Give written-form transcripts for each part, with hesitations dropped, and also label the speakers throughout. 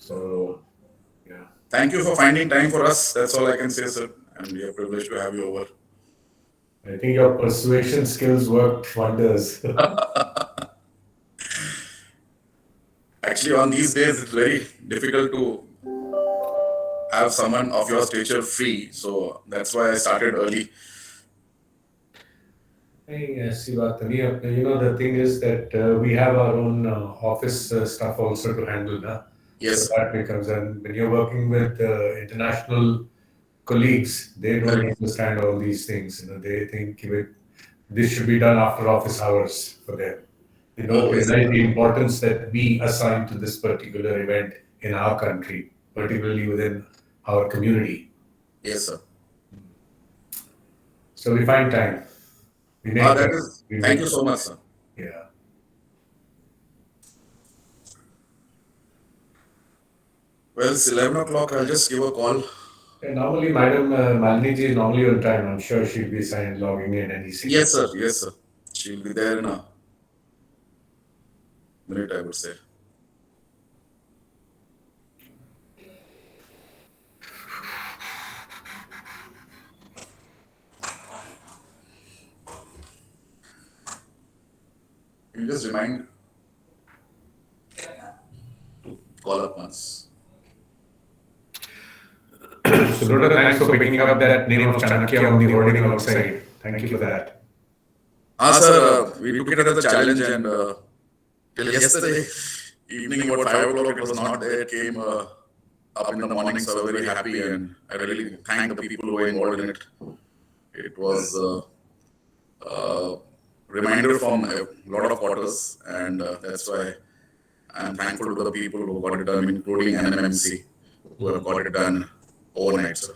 Speaker 1: So, yeah.
Speaker 2: Thank you for finding time for us. That's all I can say, sir. And we are privileged to have you over.
Speaker 1: I think your persuasion skills worked wonders.
Speaker 2: Actually, on these days, it's very difficult to have someone of your stature free. So that's why I started early.
Speaker 1: Hey, Sivatani, the thing is that we have our own office stuff also to handle. So
Speaker 2: Yes, sir.
Speaker 1: that becomes, and when you're working with international colleagues, they don't
Speaker 2: Correct.
Speaker 1: understand all these things. They think this should be done after office hours for them. They don't
Speaker 2: Okay,
Speaker 1: realize
Speaker 2: sir.
Speaker 1: the importance that we assign to this particular event in our country, particularly within our community.
Speaker 2: Yes, sir.
Speaker 1: So we find time. We make
Speaker 2: That
Speaker 1: time.
Speaker 2: is.
Speaker 1: We
Speaker 2: Thank
Speaker 1: make
Speaker 2: you so much, sir.
Speaker 1: Yeah.
Speaker 2: Well, it's 11 o'clock. I'll just give a call.
Speaker 1: And normally, Madam Malini ji is normally on time. I'm sure she'll be signed logging in any second.
Speaker 2: Yes, sir. Yes, sir. She'll be there in a minute, I would say. You just remind to call up once.
Speaker 1: So, Dota, thanks for picking up that name of Chanakya on the hoarding outside. Thank you for that.
Speaker 2: Sir, we took it as a challenge, and till yesterday evening, about 5 o'clock, it was not there. It came up in the morning, so I was very happy, and I really thank the people who were involved in it. It was a reminder from a lot of quarters, and that's why I'm thankful to the people who got it done, including NMMC, who have got it done overnight, sir.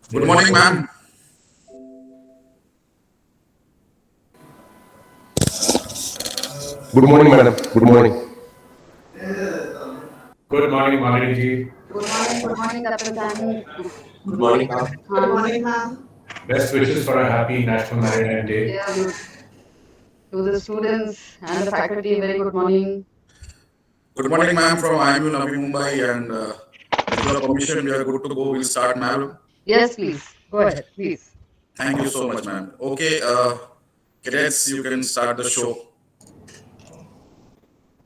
Speaker 2: Good morning, ma'am.
Speaker 3: Good morning, madam. Good morning.
Speaker 1: Good morning, Malini ji.
Speaker 4: Good morning, Captain Simon.
Speaker 3: Good morning, ma'am.
Speaker 4: Good morning, ma'am.
Speaker 1: Best wishes for a happy National Maritime Day.
Speaker 4: Yeah, good. To the students and the faculty, very good morning.
Speaker 2: Good morning, ma'am, from IMU Navi Mumbai, and with your permission, we are good to go. We'll start, ma'am.
Speaker 4: Yes, please. Go ahead, please.
Speaker 2: Thank you so much, ma'am. Okay, cadets, you can start the show.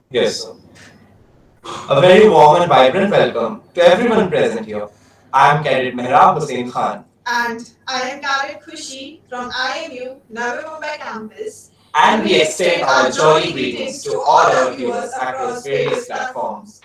Speaker 3: Yes, sir. A very warm and vibrant welcome to everyone present here. I am Cadet Mehrab Hussain Khan.
Speaker 5: And I am Cadet Khushi from IMU Navi Mumbai campus.
Speaker 3: And we extend our jolly greetings to all our viewers across various platforms.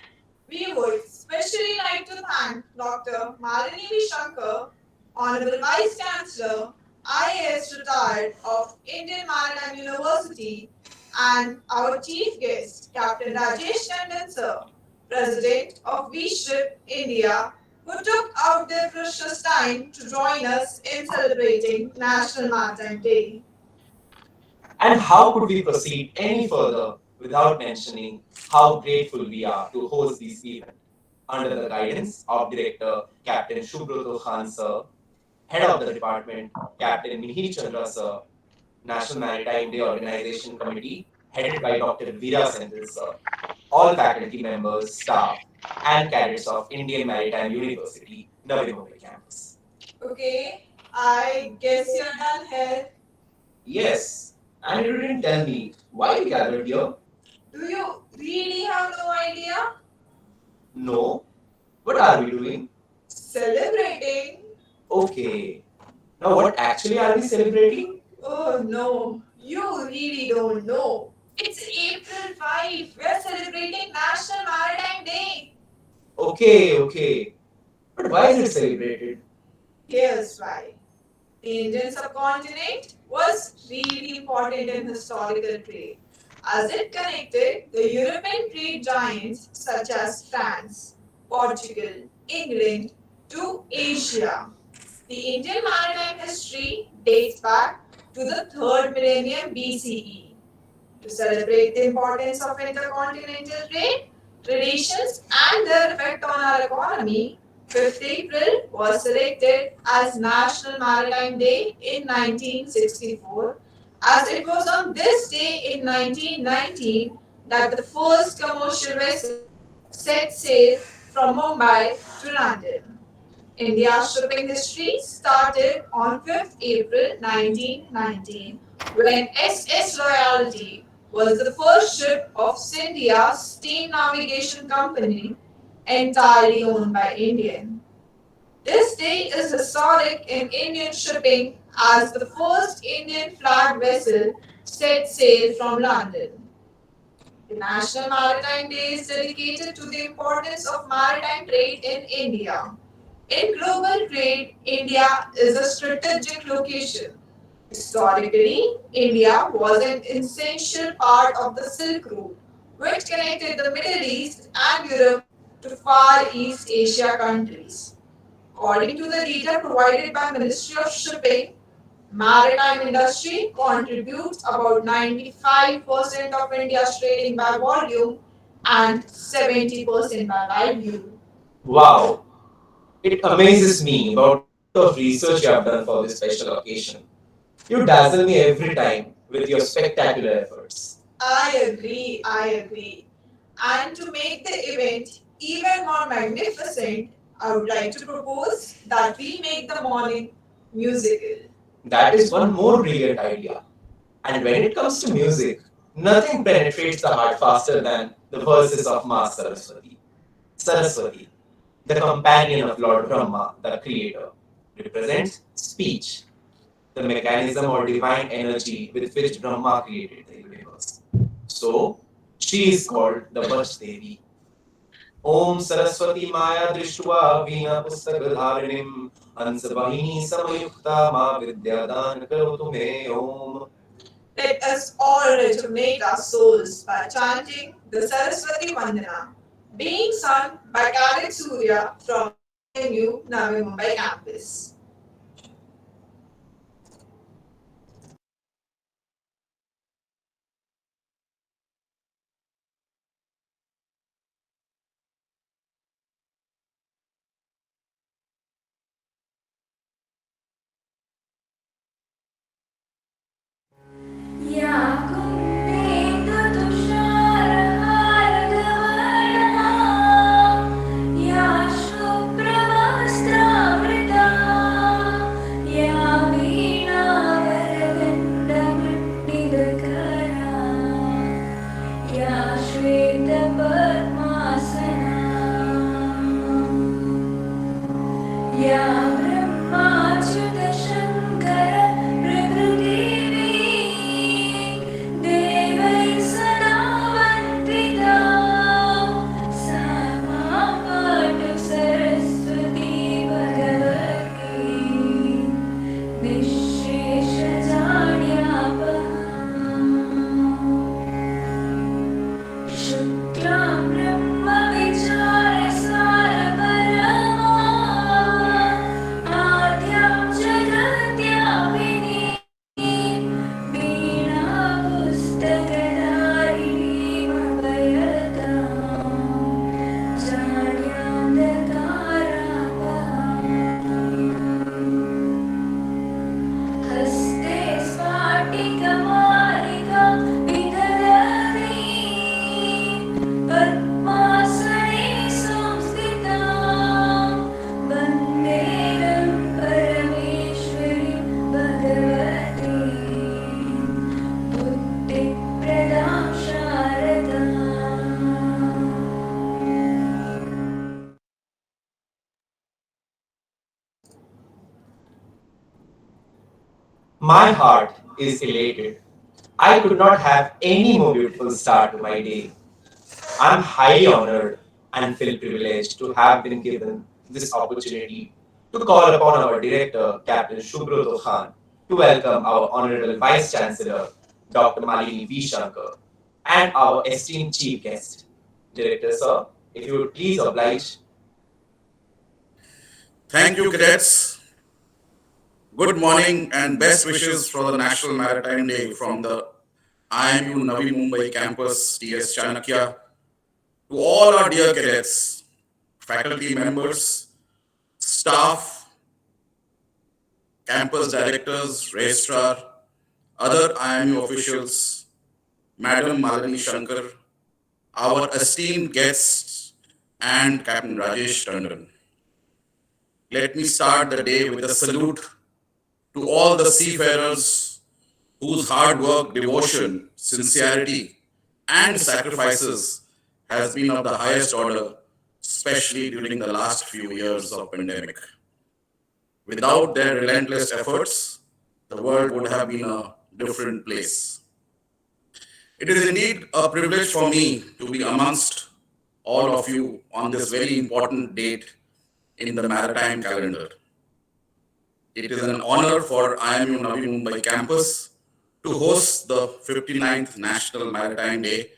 Speaker 5: We would especially like to thank Dr. Malini V. Shankar, Honorable Vice Chancellor, IAS retired of Indian Maritime University, and our chief guest, Captain Rajesh Tandon sir, President of V Ship India, who took out their precious time to join us in celebrating National Maritime Day.
Speaker 3: And how could we proceed any further without mentioning how grateful we are to host this event under the guidance of Director Captain Shubroto Khan sir, Head of the Department Captain Mihir Chandra sir, National Maritime Day Organization Committee headed by Dr. Veera Senthil sir, all faculty members, staff, and cadets of Indian Maritime University, Navi Mumbai campus.
Speaker 5: Okay, I guess you're done here.
Speaker 3: Yes, and you didn't tell me why we gathered here.
Speaker 5: Do you really have no idea?
Speaker 3: No. What are we doing?
Speaker 5: Celebrating?
Speaker 3: Okay. Now, what actually are we celebrating?
Speaker 5: Oh no, you really don't know. It's April 5. We're celebrating National Maritime Day.
Speaker 3: Okay. But why is it celebrated?
Speaker 5: Here's why. The Indian subcontinent was really important in historical trade, as it connected the European trade giants such as France, Portugal, England to Asia. The Indian maritime history dates back to the 3rd millennium BCE. To celebrate the importance of intercontinental trade, traditions, and their effect on our economy, 5th April was selected as National Maritime Day in 1964, as it was on this day in 1919 that the first commercial vessel set sail from Mumbai to London. India's shipping history started on 5th April 1919 when SS Loyalty was the first ship of Scindia's steam navigation company entirely owned by Indian. This day is historic in Indian shipping as the first Indian flag vessel set sail from London. The National Maritime Day is dedicated to the importance of maritime trade in India. In global trade, India is a strategic location. Historically, India was an essential part of the Silk Route, which connected the Middle East and Europe to Far East Asia countries. According to the data provided by Ministry of Shipping, maritime industry contributes about 95% of India's trading by volume and 70% by value.
Speaker 3: Wow, it amazes me about the amount of research you have done for this special occasion. You dazzle me every time with your spectacular efforts.
Speaker 5: I agree. And to make the event even more magnificent, I would like to propose that we make the morning musical.
Speaker 3: That is one more brilliant idea. And when it comes to music, nothing penetrates the heart faster than the verses of Ma Saraswati. Saraswati, the companion of Lord Brahma, the creator, represents speech, the mechanism or divine energy with which Brahma created the universe. So, she is called the Vash Devi. Om Saraswati Maya Drishva Veena Pustakadharinim Hansavahini Samayukta Ma Vidyadan Karotu Me Om.
Speaker 5: Let us all rejuvenate our souls by chanting the Saraswati Vandana, being sung by Kartik Surya from IMU Navi Mumbai campus.
Speaker 6: या कुन्देन्दुतुषारहारधवळा या शुभ्रवस्त्रावृता या वीणावरदण्डमण्डितकरा या श्वेतपद्मासना या ब्रह्माच्युतशङ्कर प्रभृतिवी देवैः सदा वन्दिता सा मां पातु सरस्वती भगवती निःशेषजाड्यापहा शुक्लां ब्रह्मविचारसारपरमा आद्यां जगत्यापिनी वीणापुस्तकधारिणीं अभयतां जाड्यान्धकारापहाम् हस्ते स्फाटिकमालिका विदधती पद्मासने संस्थितां वन्देऽहं परमेश्वरीं भगवतीं बुद्धिप्रदां शारदाम्
Speaker 3: My heart is elated. I could not have any more beautiful start to my day. I'm highly honored and feel privileged to have been given this opportunity to call upon our director, Captain Shubroto Khan, to welcome our Honorable Vice Chancellor, Dr. Malini V. Shankar, and our esteemed chief guest. Director, sir, if you would please oblige
Speaker 2: Thank you, cadets. Good morning and best wishes for the National Maritime Day from the IMU Navi Mumbai campus, TS Chanakya, to all our dear cadets, faculty members, staff, campus directors, registrar, other IMU officials, Madam Malini Shankar, our esteemed guests, and Captain Rajesh Tandon. Let me start the day with a salute to all the seafarers whose hard work, devotion, sincerity, and sacrifices has been of the highest order, especially during the last few years of pandemic. Without their relentless efforts, the world would have been a different place. It is indeed a privilege for me to be amongst all of you on this very important date in the maritime calendar. It is an honor for IMU Navi Mumbai campus to host the 59th National Maritime Day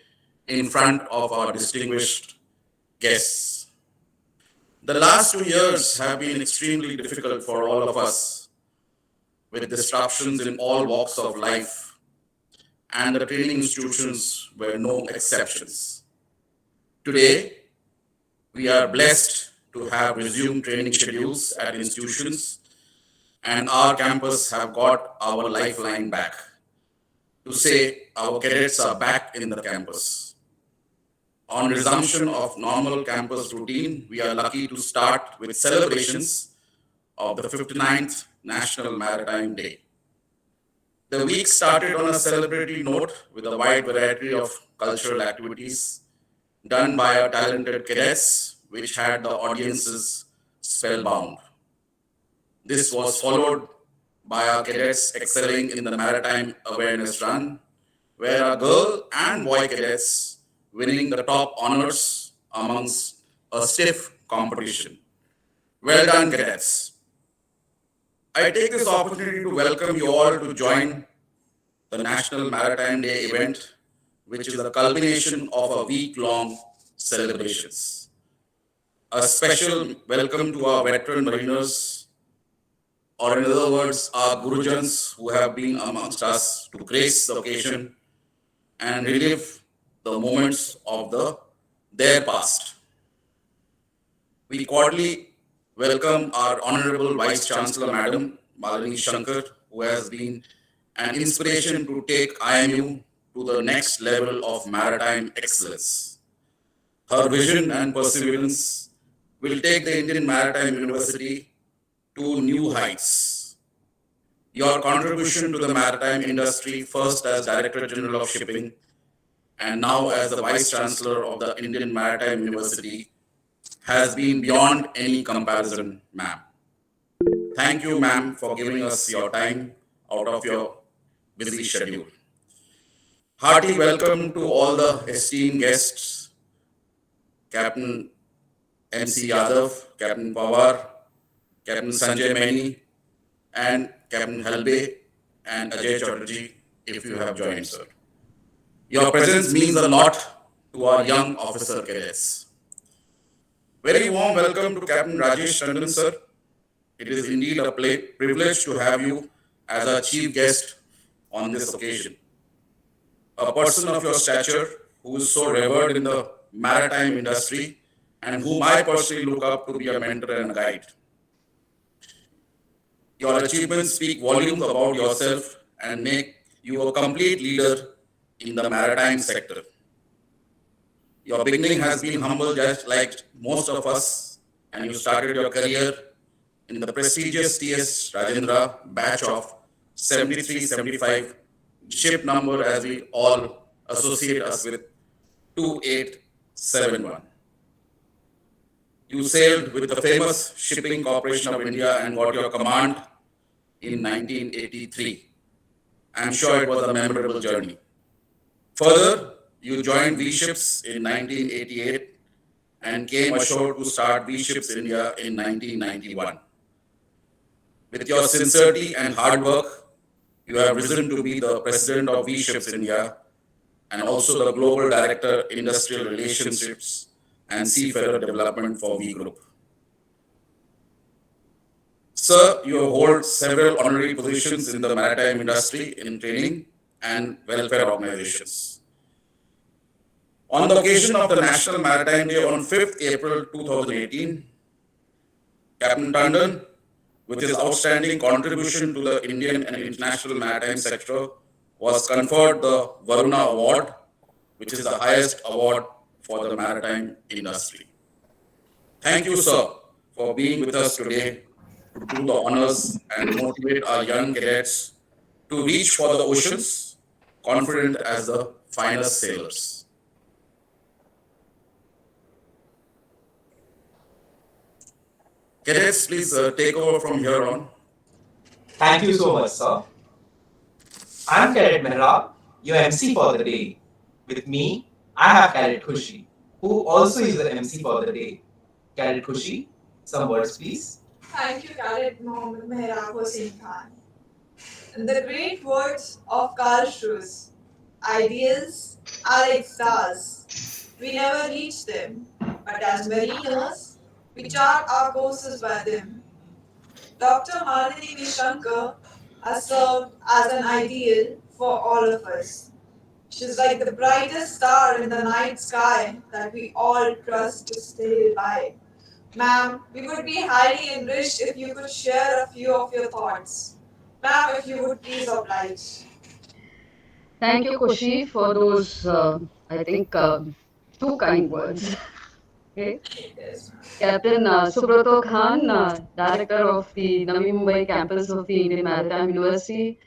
Speaker 2: in front of our distinguished guests. The last 2 years have been extremely difficult for all of us, with disruptions in all walks of life, and the training institutions were no exceptions. Today, we are blessed to have resumed training schedules at institutions, and our campus have got our lifeline back to say our cadets are back in the campus. On resumption of normal campus routine, we are lucky to start with celebrations of the 59th National Maritime Day. The week started on a celebratory note with a wide variety of cultural activities done by our talented cadets, which had the audiences spellbound. This was followed by our cadets excelling in the Maritime Awareness Run, where our girl and boy cadets winning the top honors amongst a stiff competition. Well done, cadets. I take this opportunity to welcome you all to join the National Maritime Day event, which is the culmination of a week-long celebrations. A special welcome to our veteran mariners, or in other words, our Gurujans who have been amongst us to grace the occasion and relive the moments of their past. We cordially welcome our Honorable Vice Chancellor Madam Malini Shankar, who has been an inspiration to take IMU to the next level of maritime excellence. Her vision and perseverance will take the Indian Maritime University to new heights. Your contribution to the maritime industry, first as Director General of Shipping and now as the Vice Chancellor of the Indian Maritime University, has been beyond any comparison, ma'am. Thank you, ma'am, for giving us your time out of your busy schedule. Hearty welcome to all the esteemed guests, Captain MC Yadav, Captain Pawar, Captain Sanjay Maini, and Captain Halbe and Ajay Chaudhary, if you have joined, sir. Your presence means a lot to our young officer cadets. Very warm welcome to Captain Rajesh Tandon, sir. It is indeed a privilege to have you as our chief guest on this occasion. A person of your stature who is so revered in the maritime industry and whom I personally look up to be a mentor and a guide. Your achievements speak volumes about yourself and make you a complete leader in the maritime sector. Your beginning has been humble, just like most of us, and you started your career in the prestigious TS Rajendra batch of 73-75, ship number as we all associate us with 2871. You sailed with the famous Shipping Corporation of India and got your command in 1983. I'm sure it was a memorable journey. Further, you joined V Ships in 1988 and came ashore to start V Ships India in 1991. With your sincerity and hard work, you have risen to be the president of V Ships India and also the global director, industrial relationships and seafarer development for V Group. Sir, you hold several honorary positions in the maritime industry in training and welfare organizations. On the occasion of the National Maritime Day on 5th April 2018, Captain Tandon, with his outstanding contribution to the Indian and international maritime sector, was conferred the Varna Award, which is the highest award for the maritime industry. Thank you, sir, for being with us today to do the honors and motivate our young cadets to reach for the oceans, confident as the finest sailors. Cadets, please take over from here on.
Speaker 3: Thank you so much, sir. I'm Cadet Mehra, your MC for the day. With me, I have Cadet Khushi, who also is the MC for the day. Cadet Khushi, some words please.
Speaker 5: Thank you, Cadet Mohammed Mehrab Hossein Khan. In the great words of Karl Schurz, ideals are like stars. We never reach them, but as mariners, we chart our courses by them. Dr. Malini Shankar has served as an ideal for all of us. She's like the brightest star in the night sky that we all trust to stay by. Ma'am, we would be highly enriched if you could share a few of your thoughts. Ma'am, if you would please oblige.
Speaker 4: Thank you, Kushi, for those, I think, two kind words. Okay.
Speaker 5: Yes.
Speaker 4: Captain Subrato Khan, Director of the Navi Mumbai campus of the Indian Maritime University,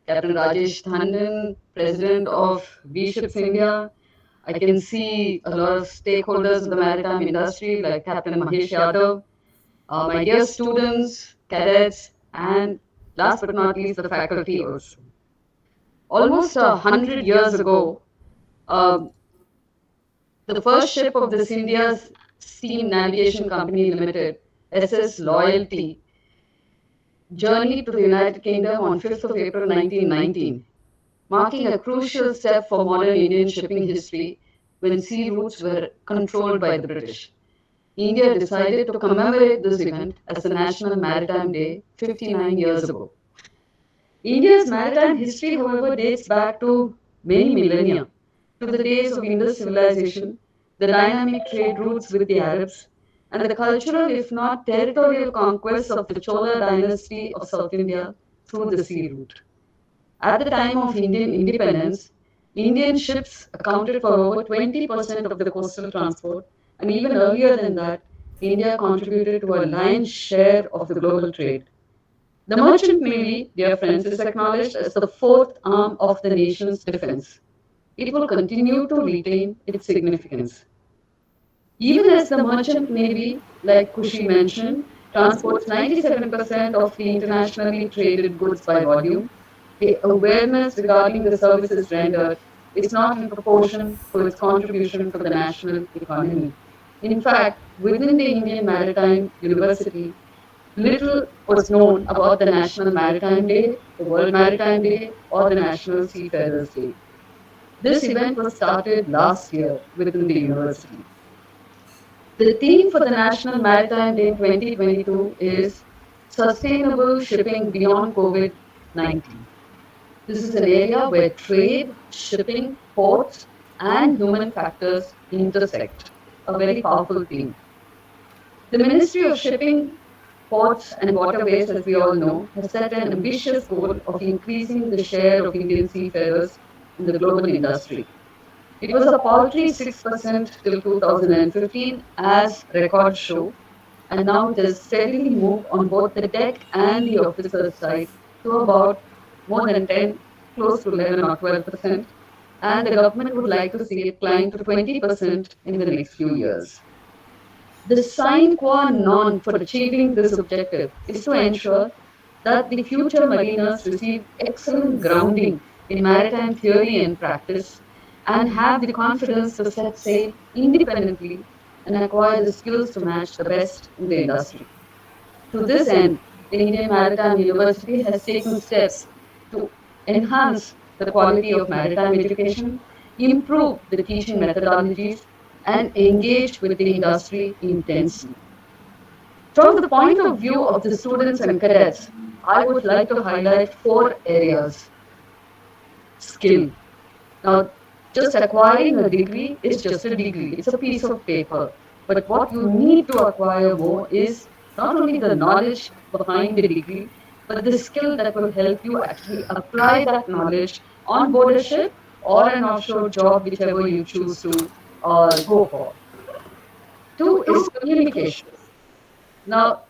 Speaker 4: Captain Rajesh Tandon, President of V-Ships India. I can see a lot of stakeholders of the maritime industry like Captain Mahesh Yadav, my dear students, cadets, and last but not least, the faculty also. Almost 100 years ago, the first ship of this India's Steam Navigation Company Limited, SS Loyalty, journeyed to the United Kingdom on 5th of April 1919, marking a crucial step for modern Indian shipping history when sea routes were controlled by the British. India decided to commemorate this event as the National Maritime Day 59 years ago. India's maritime history, however, dates back to many millennia, to the days of Indus civilization, the dynamic trade routes with the Arabs, and the cultural, if not territorial, conquests of the Chola dynasty of South India through the sea route. At the time of Indian independence, Indian ships accounted for over 20% of the coastal transport, and even earlier than that, India contributed to a lion's share of the global trade. The merchant navy, dear friends, is acknowledged as the fourth arm of the nation's defense. It will continue to retain its significance. Even as the merchant navy, like Kushi mentioned, transports 97% of the internationally traded goods by volume, the awareness regarding the services rendered is not in proportion to its contribution to the national economy. In fact, within the Indian Maritime University, little was known about the National Maritime Day, the World Maritime Day, or the National Seafarers Day. This event was started last year within the university. The theme for the National Maritime Day 2022 is Sustainable Shipping Beyond COVID-19. This is an area where trade, shipping, ports, and human factors intersect. A very powerful theme. The Ministry of Shipping, Ports and Waterways, as we all know, has set an ambitious goal of increasing the share of Indian seafarers in the global industry. It was a paltry 6% till 2015 as records show, and now it has steadily moved on both the deck and the officer side to about more than 10, close to 11 or 12%, and the government would like to see it climb to 20% in the next few years. The sine qua non for achieving this objective is to ensure that the future mariners receive excellent grounding in maritime theory and practice and have the confidence to set sail independently and acquire the skills to match the best in the industry. To this end, the Indian Maritime University has taken steps to enhance the quality of maritime education, improve the teaching methodologies, and engage with the industry intensely. From the point of view of the students and cadets, I would like to highlight four areas. Skill. Now, just acquiring a degree is just a degree, it's a piece of paper. But what you need to acquire more is not only the knowledge behind the degree, but the skill that will help you actually apply that knowledge on board a ship or an offshore job, whichever you choose to go for. Two is communication. Now,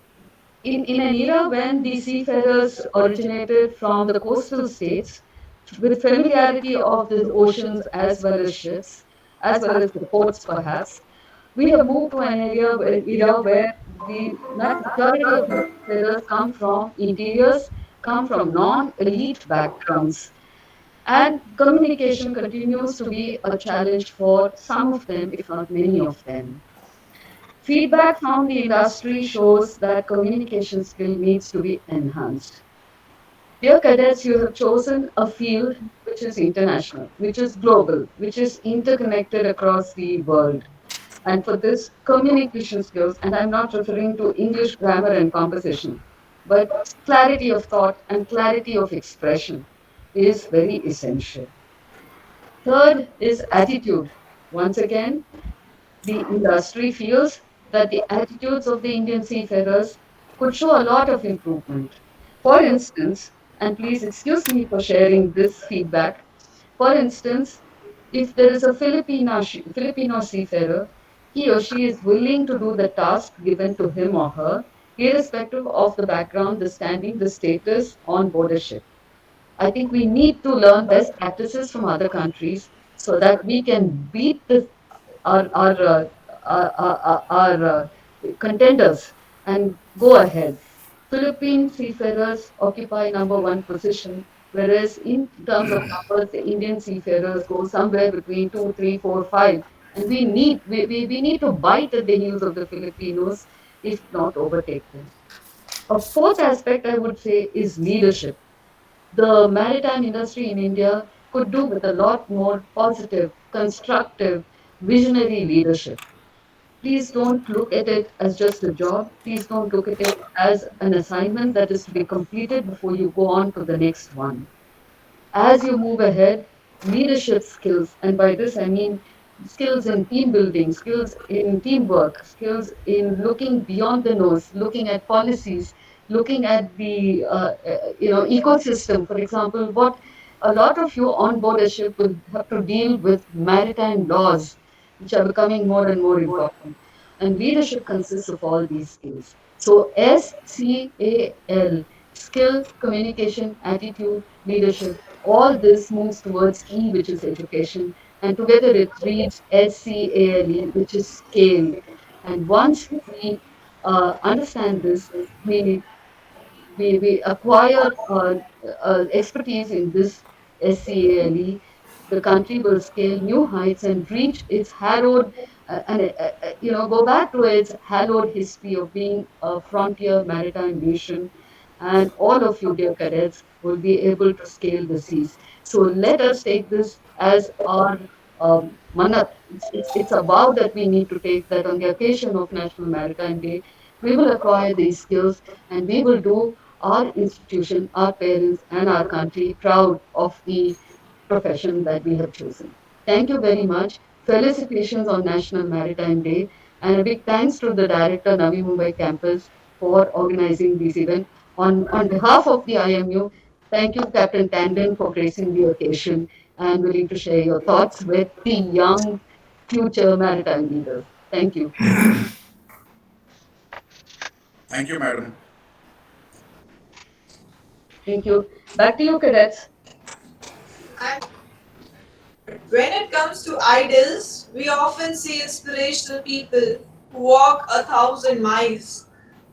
Speaker 4: in an era when the seafarers originated from the coastal states, with familiarity of the oceans as well as ships, as well as the ports perhaps, we have moved to an era where the majority of the seafarers come from interiors, come from non-elite backgrounds. And communication continues to be a challenge for some of them, if not many of them. Feedback from the industry shows that communication skill needs to be enhanced. Dear cadets, you have chosen a field which is international, which is global, which is interconnected across the world. And for this, communication skills, and I'm not referring to English grammar and composition, but clarity of thought and clarity of expression is very essential. Third is attitude. Once again, the industry feels that the attitudes of the Indian seafarers could show a lot of improvement. For instance, and please excuse me for sharing this feedback, for instance, if there is a Filipino seafarer, he or she is willing to do the task given to him or her, irrespective of the background, the standing, the status on board a ship. I think we need to learn best practices from other countries so that we can beat our, our, uh, our contenders and go ahead. Philippine seafarers occupy number one position, whereas in terms of numbers, the Indian seafarers go somewhere between two, three, four, five. And we need to bite at the heels of the Filipinos, if not overtake them. A fourth aspect I would say is leadership. The maritime industry in India could do with a lot more positive, constructive, visionary leadership. Please don't look at it as just a job. Please don't look at it as an assignment that is to be completed before you go on to the next one. As you move ahead, leadership skills, and by this I mean skills in team building, skills in teamwork, skills in looking beyond the nose, looking at policies, looking at the ecosystem. For example, what a lot of you on board a ship will have to deal with maritime laws, which are becoming more and more important. And leadership consists of all these skills. So SCAL, skill, communication, attitude, leadership, all this moves towards E, which is education, and together it reads SCALE, which is scale. And once we understand this, we we acquire expertise in this SCALE, the country will scale new heights and reach its hallowed, go back to its hallowed history of being a frontier maritime nation. And all of you, dear cadets, will be able to scale the seas. So let us take this as our manat. It's a vow that we need to take, that on the occasion of National Maritime Day, we will acquire these skills and we will do our institution, our parents, and our country proud of the profession that we have chosen. Thank you very much. Felicitations on National Maritime Day, and a big thanks to the director, Navi Mumbai campus, for organizing this event. On behalf of the IMU, thank you, Captain Tandon, for gracing the occasion and willing to share your thoughts with the young future maritime leaders. Thank you.
Speaker 2: Thank you, madam.
Speaker 4: Thank you. Back to you, cadets.
Speaker 5: And when it comes to idols, we often see inspirational people who walk 1,000 miles.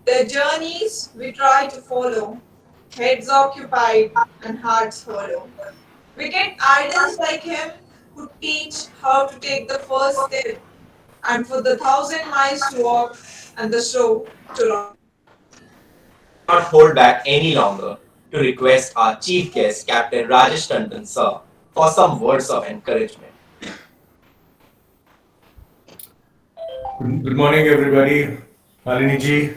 Speaker 5: Their journeys we try to follow, heads occupied and hearts hollow. We get idols like him who teach how to take the first step and for the 1,000 miles to walk and the show to run.
Speaker 3: I cannot hold back any longer to request our chief guest, Captain Rajesh Tandon, sir, for some words of encouragement.
Speaker 1: Good morning, everybody. Malini ji,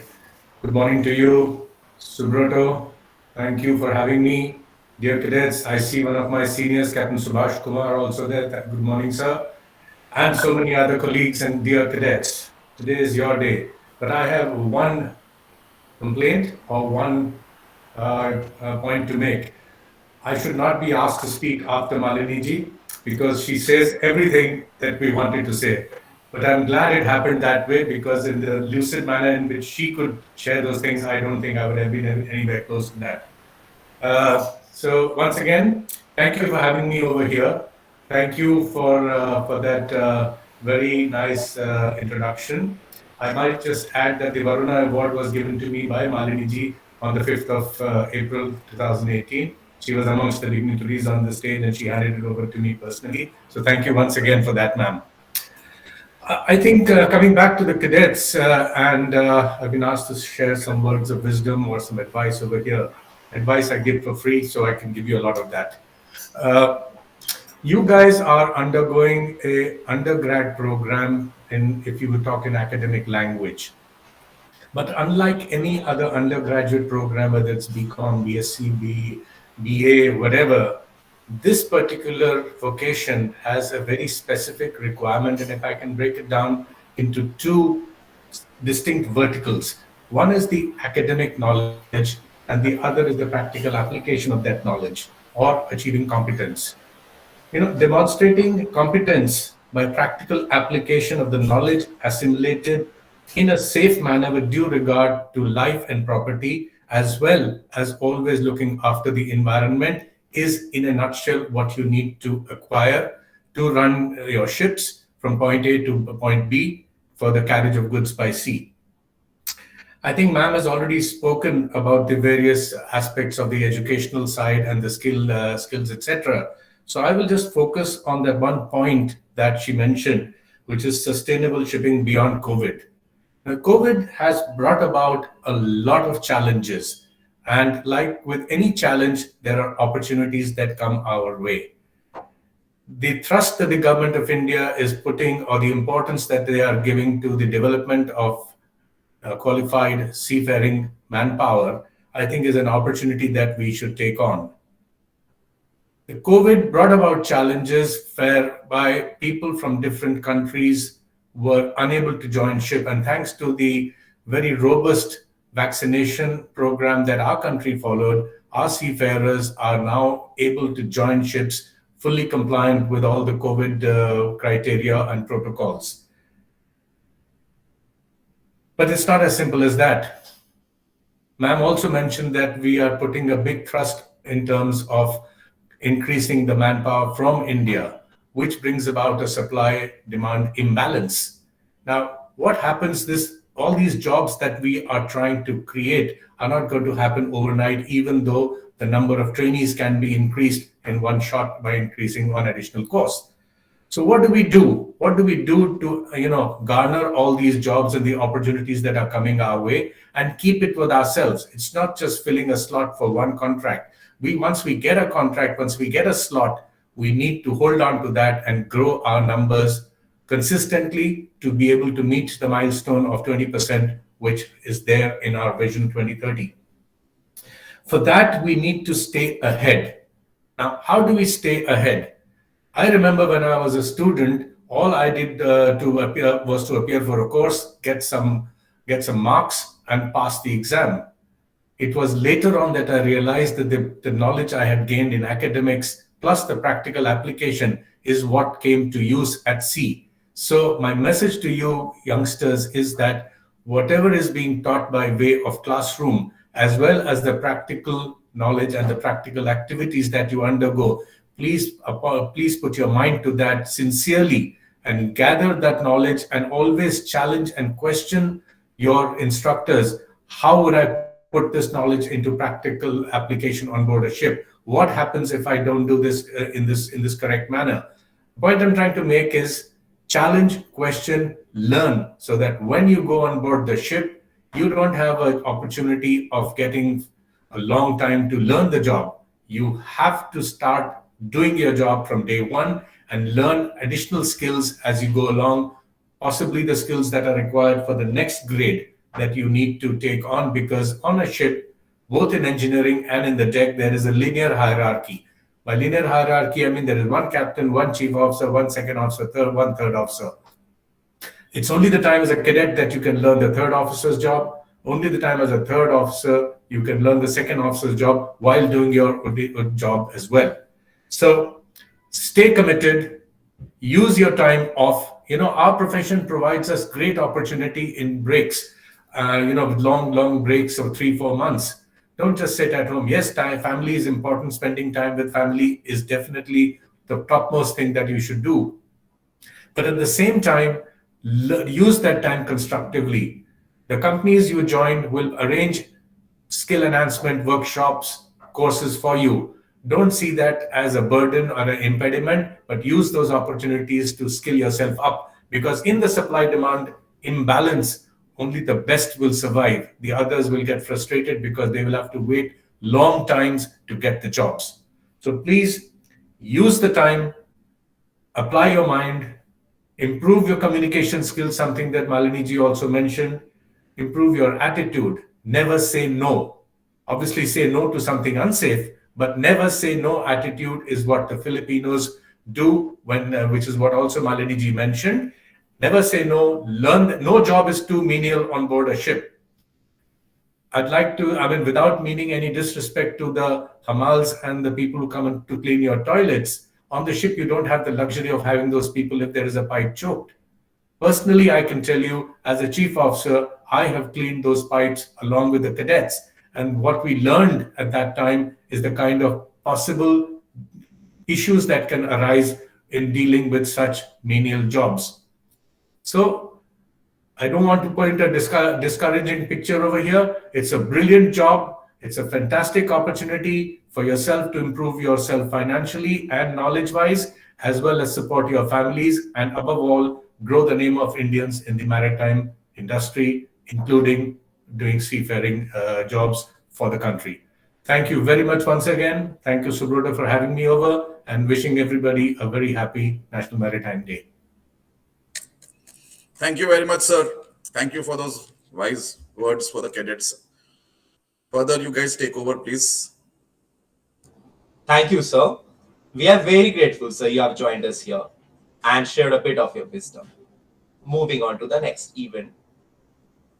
Speaker 1: Good morning to you, Subroto. Thank you for having me. Dear cadets, I see one of my seniors, Captain Subhash Kumar, also there. Good morning, sir. And so many other colleagues and dear cadets. Today is your day. But I have one complaint or one point to make. I should not be asked to speak after Malini ji because she says everything that we wanted to say. But I'm glad it happened that way because in the lucid manner in which she could share those things, I don't think I would have been anywhere close to that. So once again, thank you for having me over here. Thank you for that very nice introduction. I might just add that the Varuna Award was given to me by Malini ji on the 5th of April 2018. She was amongst the dignitaries on the stage and she handed it over to me personally. So thank you once again for that, ma'am. I think coming back to the cadets, and I've been asked to share some words of wisdom or some advice over here. Advice I give for free, so I can give you a lot of that. You guys are undergoing a undergrad program in, if you would talk in academic language. But unlike any other undergraduate program, whether it's BCom, BSc, BA, whatever, this particular vocation has a very specific requirement. And if I can break it down into two distinct verticals, one is the academic knowledge and the other is the practical application of that knowledge or achieving competence. Demonstrating competence by practical application of the knowledge assimilated in a safe manner with due regard to life and property, as well as always looking after the environment, is in a nutshell what you need to acquire to run your ships from point A to point B for the carriage of goods by sea. I think ma'am has already spoken about the various aspects of the educational side and the skills, etc. So I will just focus on that one point that she mentioned, which is sustainable shipping beyond COVID. Now, COVID has brought about a lot of challenges. And like with any challenge, there are opportunities that come our way. The thrust that the government of India is putting, or the importance that they are giving to the development of qualified seafaring manpower, I think is an opportunity that we should take on. The COVID brought about challenges whereby people from different countries were unable to join ship. And thanks to the very robust vaccination program that our country followed, our seafarers are now able to join ships fully compliant with all the COVID criteria and protocols. But it's not as simple as that. Ma'am also mentioned that we are putting a big thrust in terms of increasing the manpower from India, which brings about a supply-demand imbalance. Now, what happens all these jobs that we are trying to create are not going to happen overnight, even though the number of trainees can be increased in one shot by increasing one additional course. So what do we do? What do we do to garner all these jobs and the opportunities that are coming our way and keep it with ourselves? It's not just filling a slot for one contract. Once we get a contract, once we get a slot, we need to hold on to that and grow our numbers consistently to be able to meet the milestone of 20%, which is there in our Vision 2030. For that, we need to stay ahead. Now, how do we stay ahead? I remember when I was a student, all I did was to appear for a course, get some marks, and pass the exam. It was later on that I realized that the knowledge I had gained in academics plus the practical application is what came to use at sea. So my message to you youngsters is that whatever is being taught by way of classroom, as well as the practical knowledge and the practical activities that you undergo, please put your mind to that sincerely and gather that knowledge and always challenge and question your instructors. How would I put this knowledge into practical application on board a ship? What happens if I don't do this in this correct manner? The point I'm trying to make is challenge, question, learn, so that when you go on board the ship, you don't have an opportunity of getting a long time to learn the job. You have to start doing your job from day one and learn additional skills as you go along, possibly the skills that are required for the next grade, that you need to take on, because on a ship, both in engineering and in the deck, there is a linear hierarchy. By linear hierarchy, I mean there is one captain, one chief officer, one second officer, one third officer. It's only the time as a cadet that you can learn the third officer's job. Only the time as a third officer you can learn the second officer's job while doing your job as well. So stay committed, use your time off. Our profession provides us great opportunity in breaks, with long breaks of 3-4 months. Don't just sit at home. Yes, family is important. Spending time with family is definitely the topmost thing that you should do. But at the same time, use that time constructively. The companies you join will arrange skill enhancement workshops, courses for you. Don't see that as a burden or an impediment, but use those opportunities to skill yourself up. Because in the supply-demand imbalance, only the best will survive. The others will get frustrated because they will have to wait long times to get the jobs. So please use the time, apply your mind, improve your communication skills, something that Malini ji also mentioned. Improve your attitude. Never say no. Obviously, say no to something unsafe, but never say no attitude is what the Filipinos do, which is what also Malini ji mentioned. Never say no. Learn that no job is too menial on board a ship. I'd like to, without meaning any disrespect to the hamals and the people who come in to clean your toilets, on the ship, you don't have the luxury of having those people if there is a pipe choked. Personally, I can tell you, as a chief officer, I have cleaned those pipes along with the cadets. And what we learned at that time is the kind of possible issues that can arise in dealing with such menial jobs. So I don't want to paint a discouraging picture over here. It's a brilliant job. It's a fantastic opportunity for yourself to improve yourself financially and knowledge-wise, as well as support your families, and above all, grow the name of Indians in the maritime industry, including doing seafaring jobs for the country. Thank you very much once again. Thank you, Subrata, for having me over, and wishing everybody a very happy National Maritime Day.
Speaker 2: Thank you very much, sir. Thank you for those wise words for the cadets. Further, you guys take over, please.
Speaker 3: Thank you, sir. We are very grateful, sir, you have joined us here and shared a bit of your wisdom. Moving on to the next event.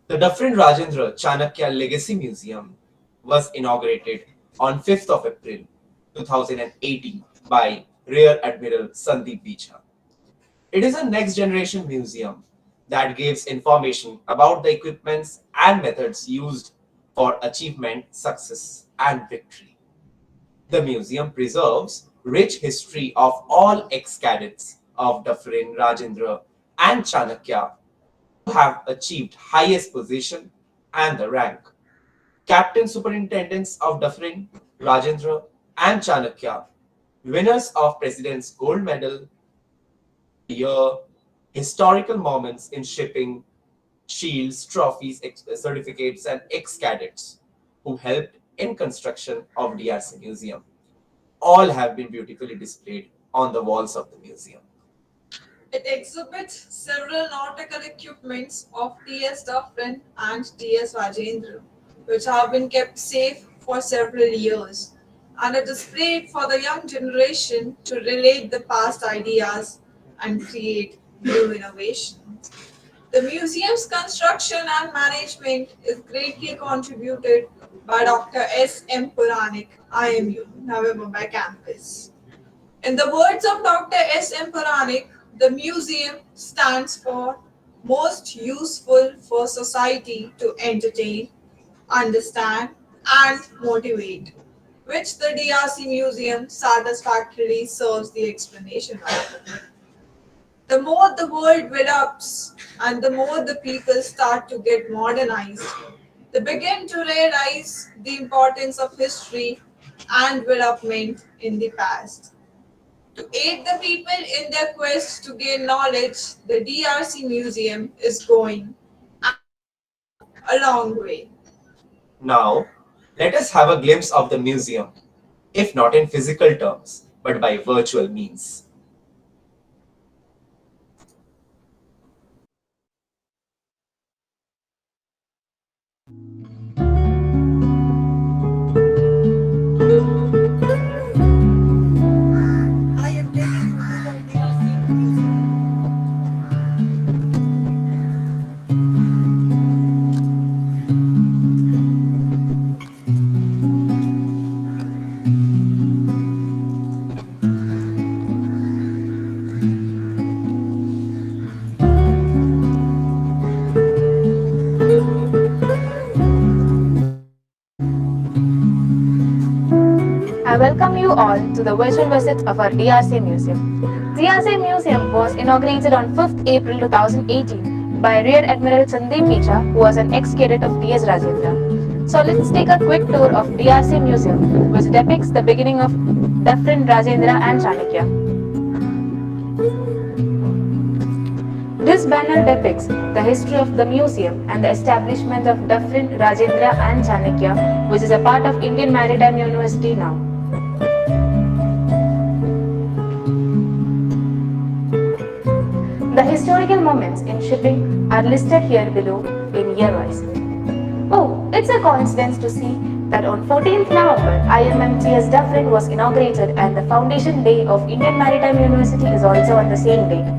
Speaker 3: The Dufferin Rajendra Chanakya Legacy Museum was inaugurated on 5th of April 2018 by Rear Admiral Sandeep Bichha. It is a next generation museum that gives information about the equipments and methods used for achievement, success, and victory. The museum preserves rich history of all ex-cadets of Dufferin, Rajendra, and Chanakya who have achieved highest position and the rank. Captain Superintendents of Dufferin, Rajendra, and Chanakya, winners of President's Gold Medal, year, historical moments in shipping, shields, trophies, certificates, and ex-cadets who helped in construction of DRC Museum. All have been beautifully displayed on the walls of the museum.
Speaker 5: It exhibits several nautical equipments of TS Dufferin and TS Rajendra, which have been kept safe for several years and are displayed for the young generation to relate the past ideas and create new innovations. The museum's construction and management is greatly contributed by Dr. S. M. Puranik, IMU, Navi Mumbai campus. In the words of Dr. S. M. Puranik, the museum stands for most useful for society to entertain, understand, and motivate, which the DRC Museum satisfactorily serves the explanation of. The more the world develops and the more the people start to get modernized, they begin to realize the importance of history and development in the past. To aid the people in their quest to gain knowledge, the DRC Museum is going a long way.
Speaker 3: Now, let us have a glimpse of the museum, if not in physical terms, but by virtual means.
Speaker 7: I welcome you all to the virtual visit of our DRC Museum. DRC Museum was inaugurated on 5th April 2018 by Rear Admiral Sandeep Picha, who was an ex-cadet of DS Rajendra. So let's take a quick tour of DRC Museum, which depicts the beginning of Dufferin, Rajendra and Chanakya. This banner depicts the history of the museum and the establishment of Dufferin, Rajendra and Chanakya, which is a part of Indian Maritime University now. The historical moments in shipping are listed here below in year-wise. Oh, it's a coincidence to see that on 14th November, IMMTS Dufferin was inaugurated and the foundation day of Indian Maritime University is also on the same date.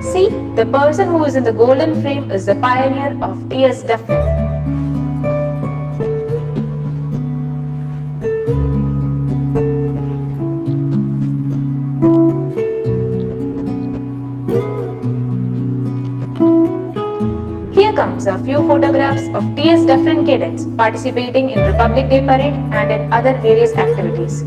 Speaker 7: See, the person who is in the golden frame is the pioneer of TS Dufferin. Here comes a few photographs of TS Dufferin cadets participating in Republic Day Parade and in other various activities.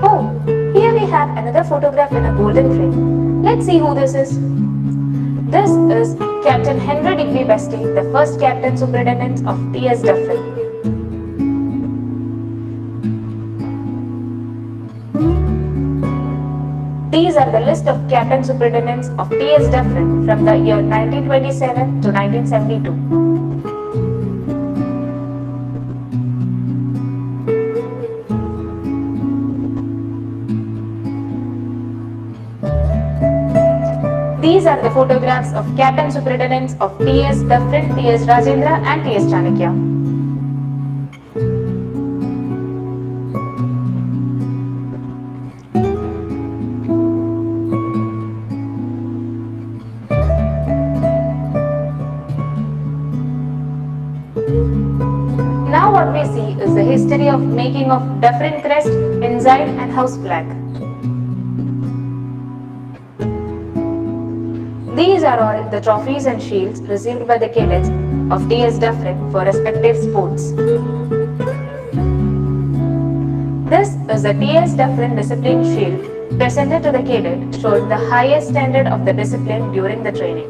Speaker 7: Oh, here we have another photograph in a golden frame. Let's see who this is. This is Captain Henry Digby Bestie, the first Captain Superintendent of TS Dufferin. These are the list of Captain Superintendents of TS Dufferin from the year 1927 to 1972. These are the photographs of Captain Superintendents of TS Dufferin, TS Rajendra and TS Chanakya. Now what we see is the history of making of Dufferin crest, ensign and house flag. These are all the trophies and shields received by the cadets of TS Dufferin for respective sports. This is the TS Dufferin Discipline Shield presented to the cadet, showing the highest standard of the discipline during the training.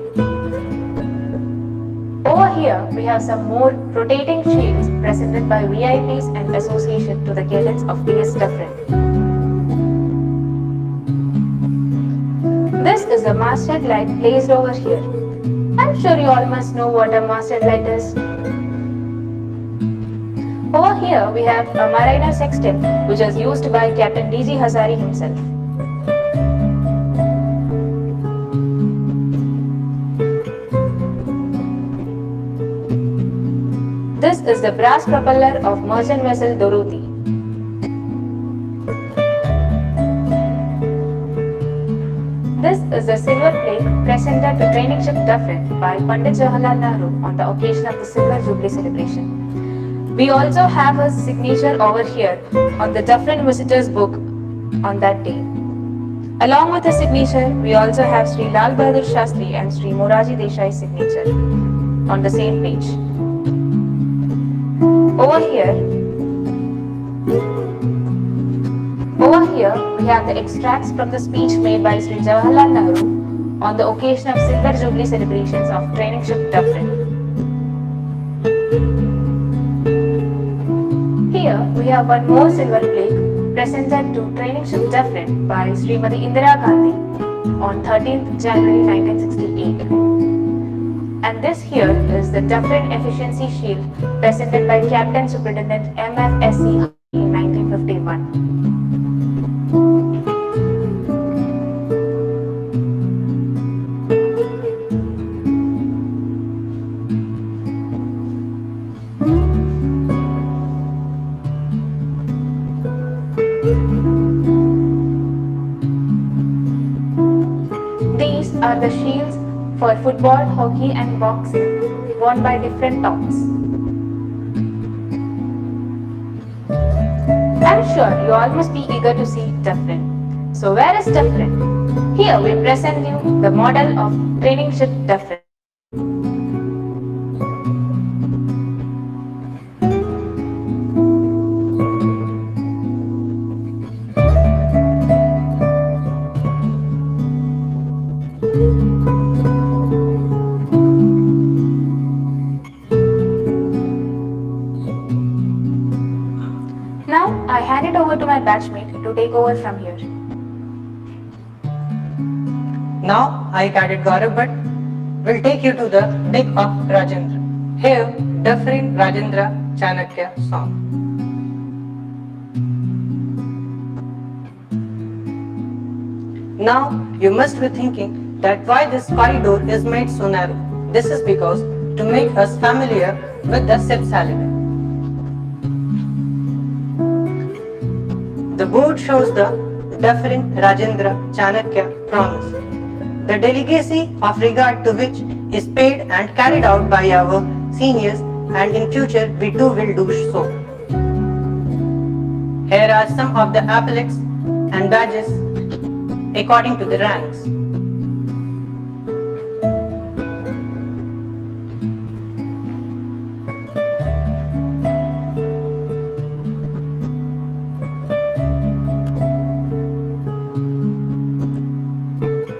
Speaker 7: Over here, we have some more rotating shields presented by VIPs and association to the cadets of TS Dufferin. This is a Masthead Light placed over here. I'm sure you all must know what a Masthead Light is. Over here we have a Mariner Sextant, which was used by Captain D.G. Hazari himself. This is the brass propeller of merchant vessel Dorothy. This is the silver plate presented to training ship Dufferin by Pandit Jawaharlal Nehru on the occasion of the Silver Jubilee celebration. We also have his signature over here on the Dufferin Visitors book on that day. Along with his signature, we also have Sri Lal Bahadur Shastri and Sri Moraji Desai's signature on the same page. Over here, we have the extracts from the speech made by Sri Jawaharlal Nehru on the occasion of Silver Jubilee celebrations of training ship Dufferin. Here, we have one more silver plate presented to training ship Dufferin by Srimati Indira Gandhi on 13th January 1968. And this here is the Dufferin Efficiency Shield presented by Captain Superintendent MFSC in 1951. These are the shields for football, hockey and boxing, worn by different tops. I'm sure you all must be eager to see Dufferin. So where is Dufferin? Here we present you the model of training ship Dufferin. Now I hand it over to my batchmate to take over from here.
Speaker 8: Now I, Cadet Gaurav Bhatt, will take you to the deck of Rajendra. Here, Dufferin Rajendra Chanakya song. Now you must be thinking that why this corridor is made so narrow. This is because to make us familiar with the ship's haliday. The board shows the Dufferin Rajendra Chanakya promise, the delicacy of regard to which is paid and carried out by our seniors, and in future we too will do so. Here are some of the epaulets and badges according to the ranks.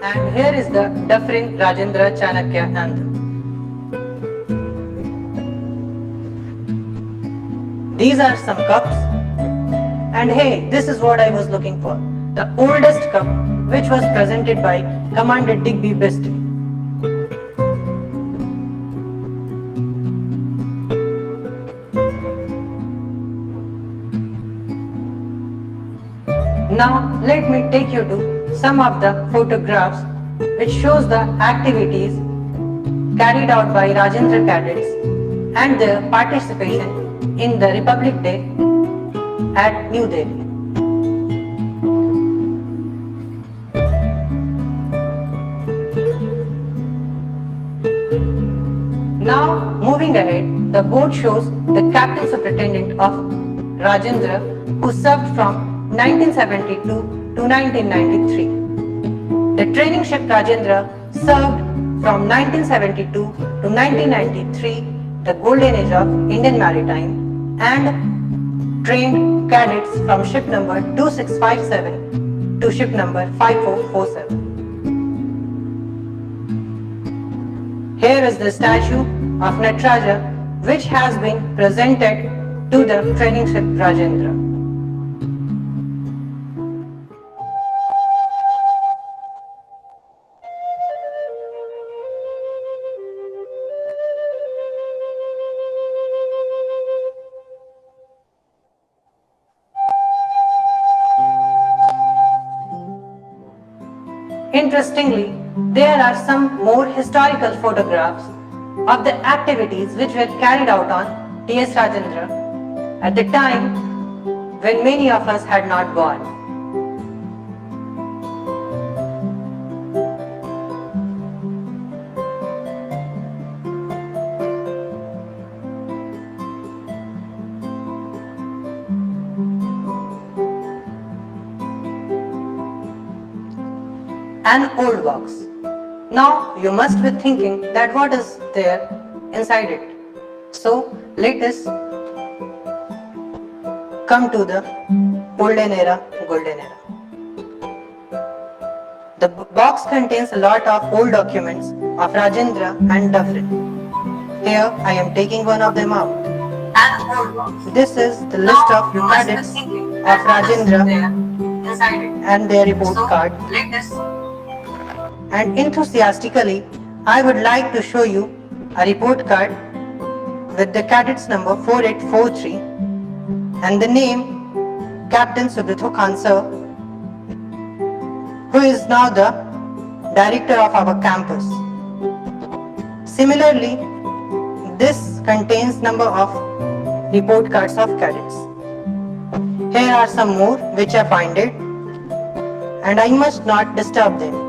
Speaker 8: And here is the Dufferin Rajendra Chanakya anthem. These are some cups, and hey, this is what I was looking for. The oldest cup, which was presented by Commander Digby Bisty. Now let me take you to some of the photographs which shows the activities carried out by Rajendra cadets and their participation in the Republic Day at New Delhi. Now moving ahead, the board shows the Captain Superintendent of Rajendra, who served from 1972 to 1993. The training ship Rajendra served from 1972 to 1993, the golden age of Indian Maritime, and trained cadets from ship number 2657 to ship number 5447. Here is the statue of Nataraja, which has been presented to the training ship Rajendra. Interestingly, there are some more historical photographs of the activities which were carried out on T.S. Rajendra at the time when many of us had not born. An old box. Now you must be thinking that what is there inside it. So let us come to the golden era, golden era. The box contains a lot of old documents of Rajendra and Dufferin. Here I am taking one of them out. An old box. This is the list of cadets of Rajendra and their report card. And enthusiastically, I would like to show you a report card with the cadets number 4843 and the name Captain Subratho Khan sir, who is now the director of our campus. Similarly, this contains number of report cards of cadets. Here are some more which I find it, and I must not disturb them.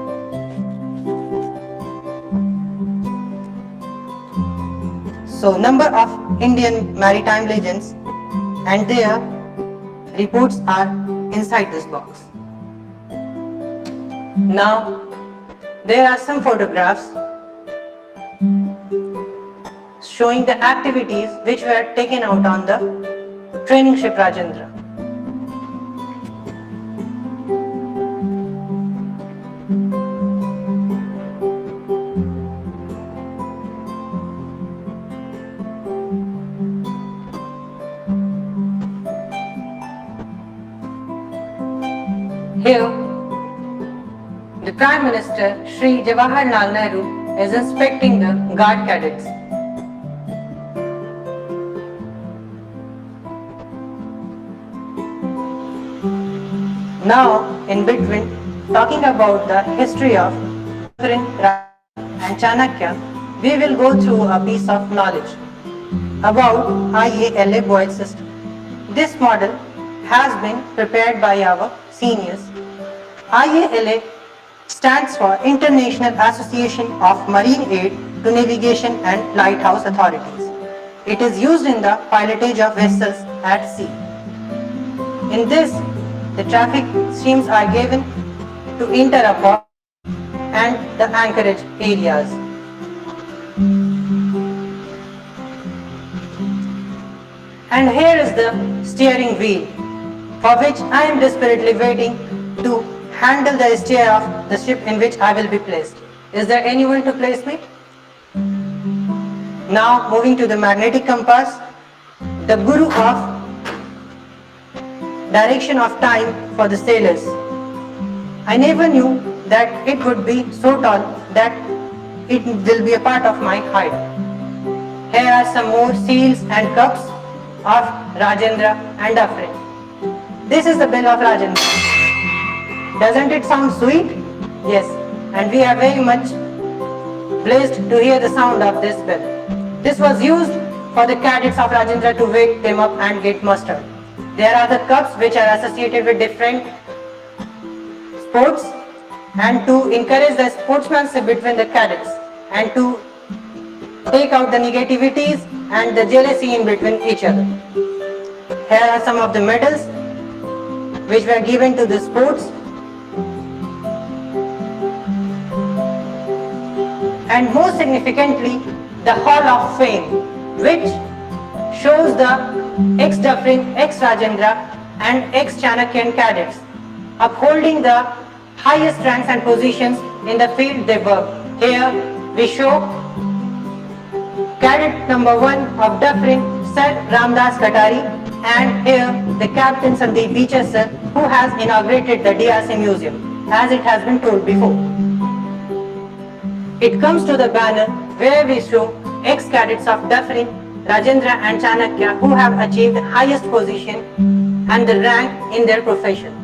Speaker 8: So number of Indian maritime legends and their reports are inside this box. Now there are some photographs showing the activities which were taken out on the training ship Rajendra. Here, the Prime Minister Shri Jawaharlal Nehru is inspecting the guard cadets. Now, in between, talking about the history of and Chanakya, we will go through a piece of knowledge about IALA Boyd system. This model has been prepared by our seniors. IALA stands for International Association of Marine Aid to Navigation and Lighthouse Authorities. It is used in the pilotage of vessels at sea. In this, the traffic streams are given to enter a port and the anchorage areas. And here is the steering wheel, for which I am desperately waiting to handle the steer of the ship in which I will be placed. Is there anyone to place me? Now moving to the magnetic compass, the guru of direction of time for the sailors. I never knew that it would be so tall that it will be a part of my height. Here are some more seals and cups of Rajendra and Afrin. This is the bell of Rajendra. Doesn't it sound sweet? Yes, and we are very much blessed to hear the sound of this bell. This was used for the cadets of Rajendra to wake them up and get mustered. There are the cups which are associated with different sports and to encourage the sportsmanship between the cadets and to take out the negativities and the jealousy in between each other. Here are some of the medals which were given to the sports. And most significantly, the Hall of Fame, which shows the ex-Dufferin, ex-Rajendra and ex-Chanakyan cadets upholding the highest ranks and positions in the field they work. Here we show cadet number 1 of Dufferin, Sir Ramdas Katari, and here the Captain Sandeep Beecher sir, who has inaugurated the DRC Museum, as it has been told before. It comes to the banner where we show ex-cadets of Dufferin, Rajendra and Chanakya who have achieved highest position and the rank in their profession.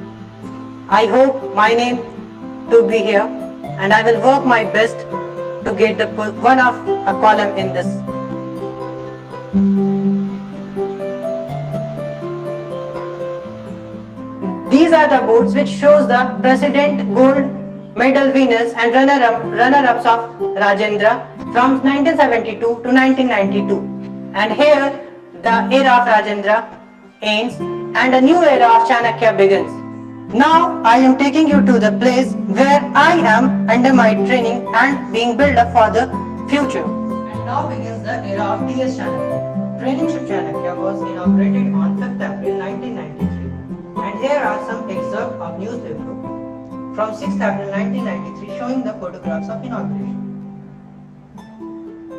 Speaker 8: I hope my name to be here and I will work my best to get the one of a column in this. These are the boards which shows the President Gold Medal winners and runner-ups of Rajendra from 1972 to 1992. And here the era of Rajendra ends and a new era of Chanakya begins. Now I am taking you to the place where I am under my training and being built up for the future. And now begins the era of T.S. Chanakya. Training ship Chanakya was inaugurated on 5th April 1993. And here are some excerpts of newspaper from 6th April 1993 showing the photographs of inauguration.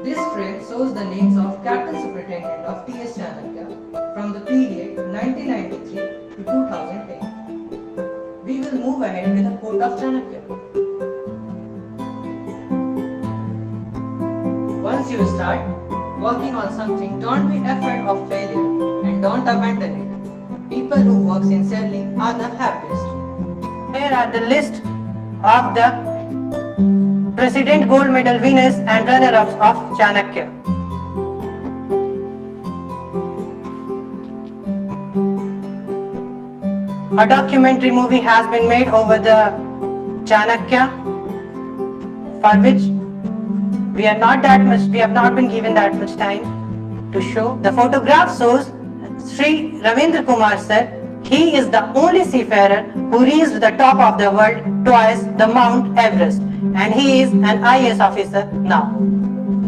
Speaker 8: This frame shows the names of Captain Superintendent of T.S. Chanakya from the period 1993 to 2008. We will move ahead with the port of Chanakya. Once you start working on something, don't be afraid of failure and don't abandon it. People who work sincerely are the happiest. Here are the list of the President Gold Medal winners and runner-ups of Chanakya. A documentary movie has been made over the Chanakya, for which we have not been given that much time. to show. The photograph shows Sri Ravindra Kumar sir. He is the only seafarer who reached the top of the world twice, the Mount Everest, and he is an IAS officer now.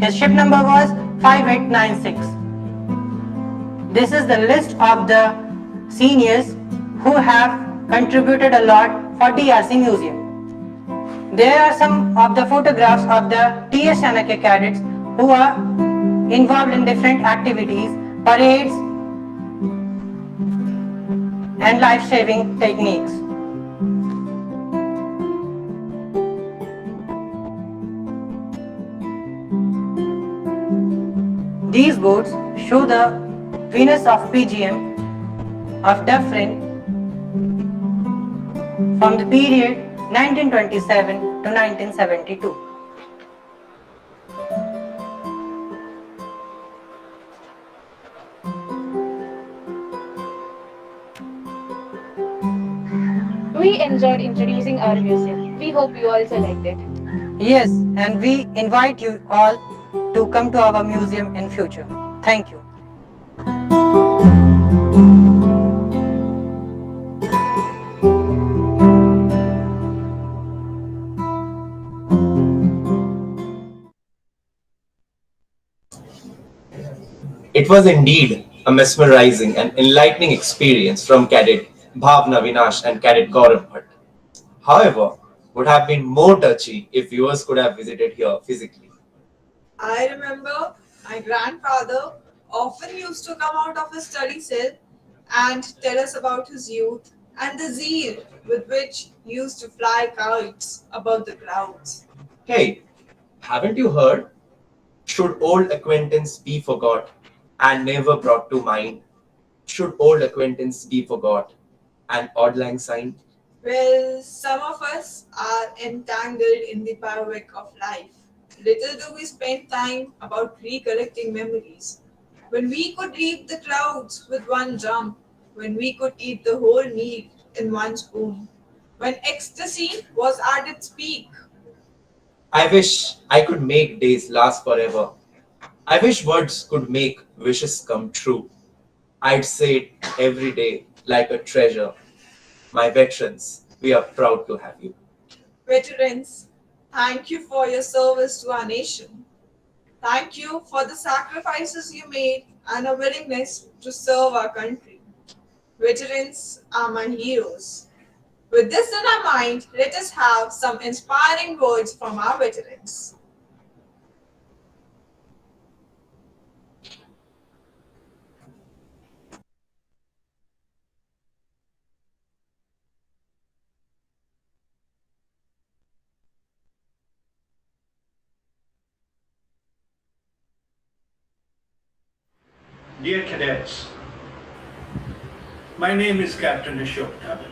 Speaker 8: His ship number was 5896. This is the list of the seniors who have contributed a lot for DRC Museum. There are some of the photographs of the TS Chanakya cadets who are involved in different activities, parades, and life-saving techniques. These boats show the Venus of PGM of Dufferin from the period 1927 to 1972.
Speaker 7: We enjoyed introducing our museum. We hope you also liked it.
Speaker 8: Yes, and we invite you all to come to our museum in future. Thank you.
Speaker 3: It was indeed a mesmerizing and enlightening experience from Cadet Bhavna Vinash and Cadet Gaurav Bhatt. However, would have been more touchy if viewers could have visited here physically.
Speaker 5: I remember my grandfather often used to come out of his study cell and tell us about his youth and the zeal with which he used to fly kites above the clouds.
Speaker 3: Hey, haven't you heard? Should old acquaintance be forgot and never brought to mind? Should old acquaintance be forgot and odd lang syne?
Speaker 5: Well, some of us are entangled in the bivouac of life. Little do we spend time about recollecting memories. When we could leap the clouds with one jump, when we could eat the whole meal in one spoon, when ecstasy was at its peak.
Speaker 3: I wish I could make days last forever. I wish words could make wishes come true. I'd say it every day like a treasure. My veterans, we are proud to have you.
Speaker 5: Veterans, thank you for your service to our nation. Thank you for the sacrifices you made and a willingness to serve our country. Veterans are my heroes. With this in our mind, let us have some inspiring words from our veterans.
Speaker 9: Dear cadets, my name is Captain Ashok Thakur.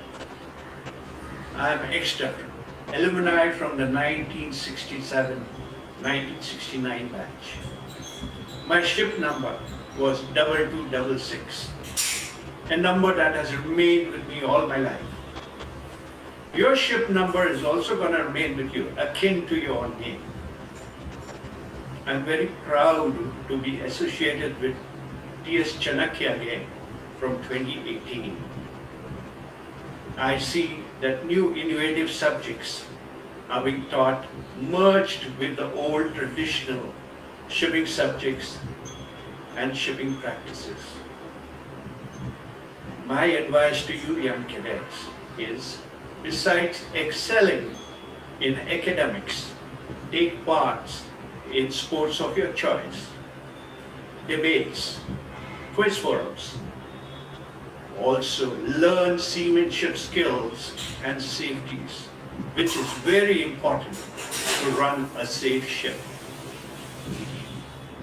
Speaker 9: I am ex-Dufferin, alumni from the 1967-1969 batch. My ship number was 2266, a number that has remained with me all my life. Your ship number is also going to remain with you, akin to your name. I'm very proud to be associated with T.S. Chanakya again from 2018. I see that new innovative subjects are being taught merged with the old traditional shipping subjects and shipping practices. My advice to you young cadets is, besides excelling in academics, take part in sports of your choice, debates, quiz forums. Also learn seamanship skills and safeties, which is very important to run a safe ship.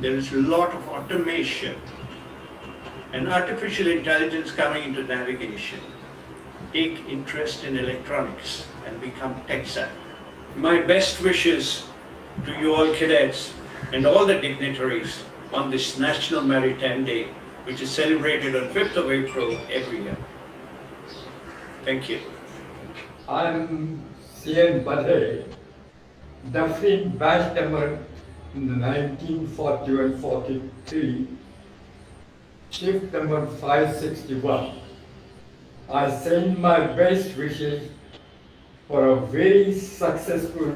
Speaker 9: There is a lot of automation and artificial intelligence coming into navigation. Take interest in electronics and become tech savvy. My best wishes to you all cadets and all the dignitaries on this National Maritime Day, which is celebrated on 5th of April every year. Thank you.
Speaker 10: I'm C.N. Badhe, Dufferin batch number in the 1941-43, shift number 561. I send my best wishes for a very successful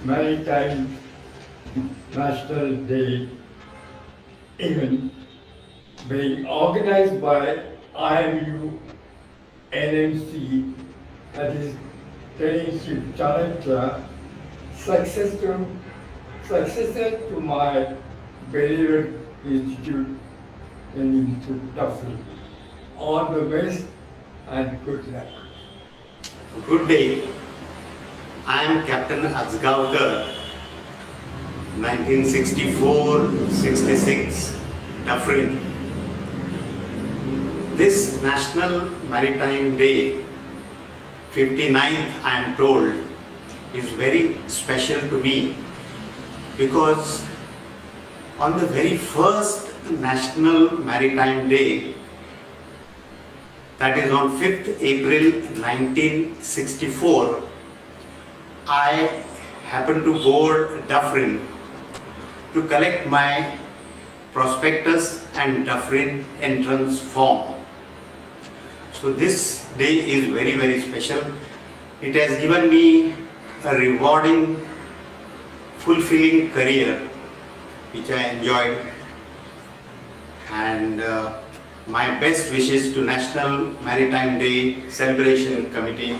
Speaker 10: Maritime National Day event being organized by IMU NMC, that is Traineeship Challenge, successor to my beloved institute in Dublin. All the best and good luck.
Speaker 11: Good day. I am Captain Azgavkar, 1964-66, Dufferin. This National Maritime Day, 59th I am told, is very special to me because on the very first National Maritime Day, that is on 5th April 1964, I happened to board Dufferin to collect my prospectus and Dufferin entrance form. So this day is very, very special. It has given me a rewarding, fulfilling career which I enjoyed, and my best wishes to National Maritime Day Celebration Committee,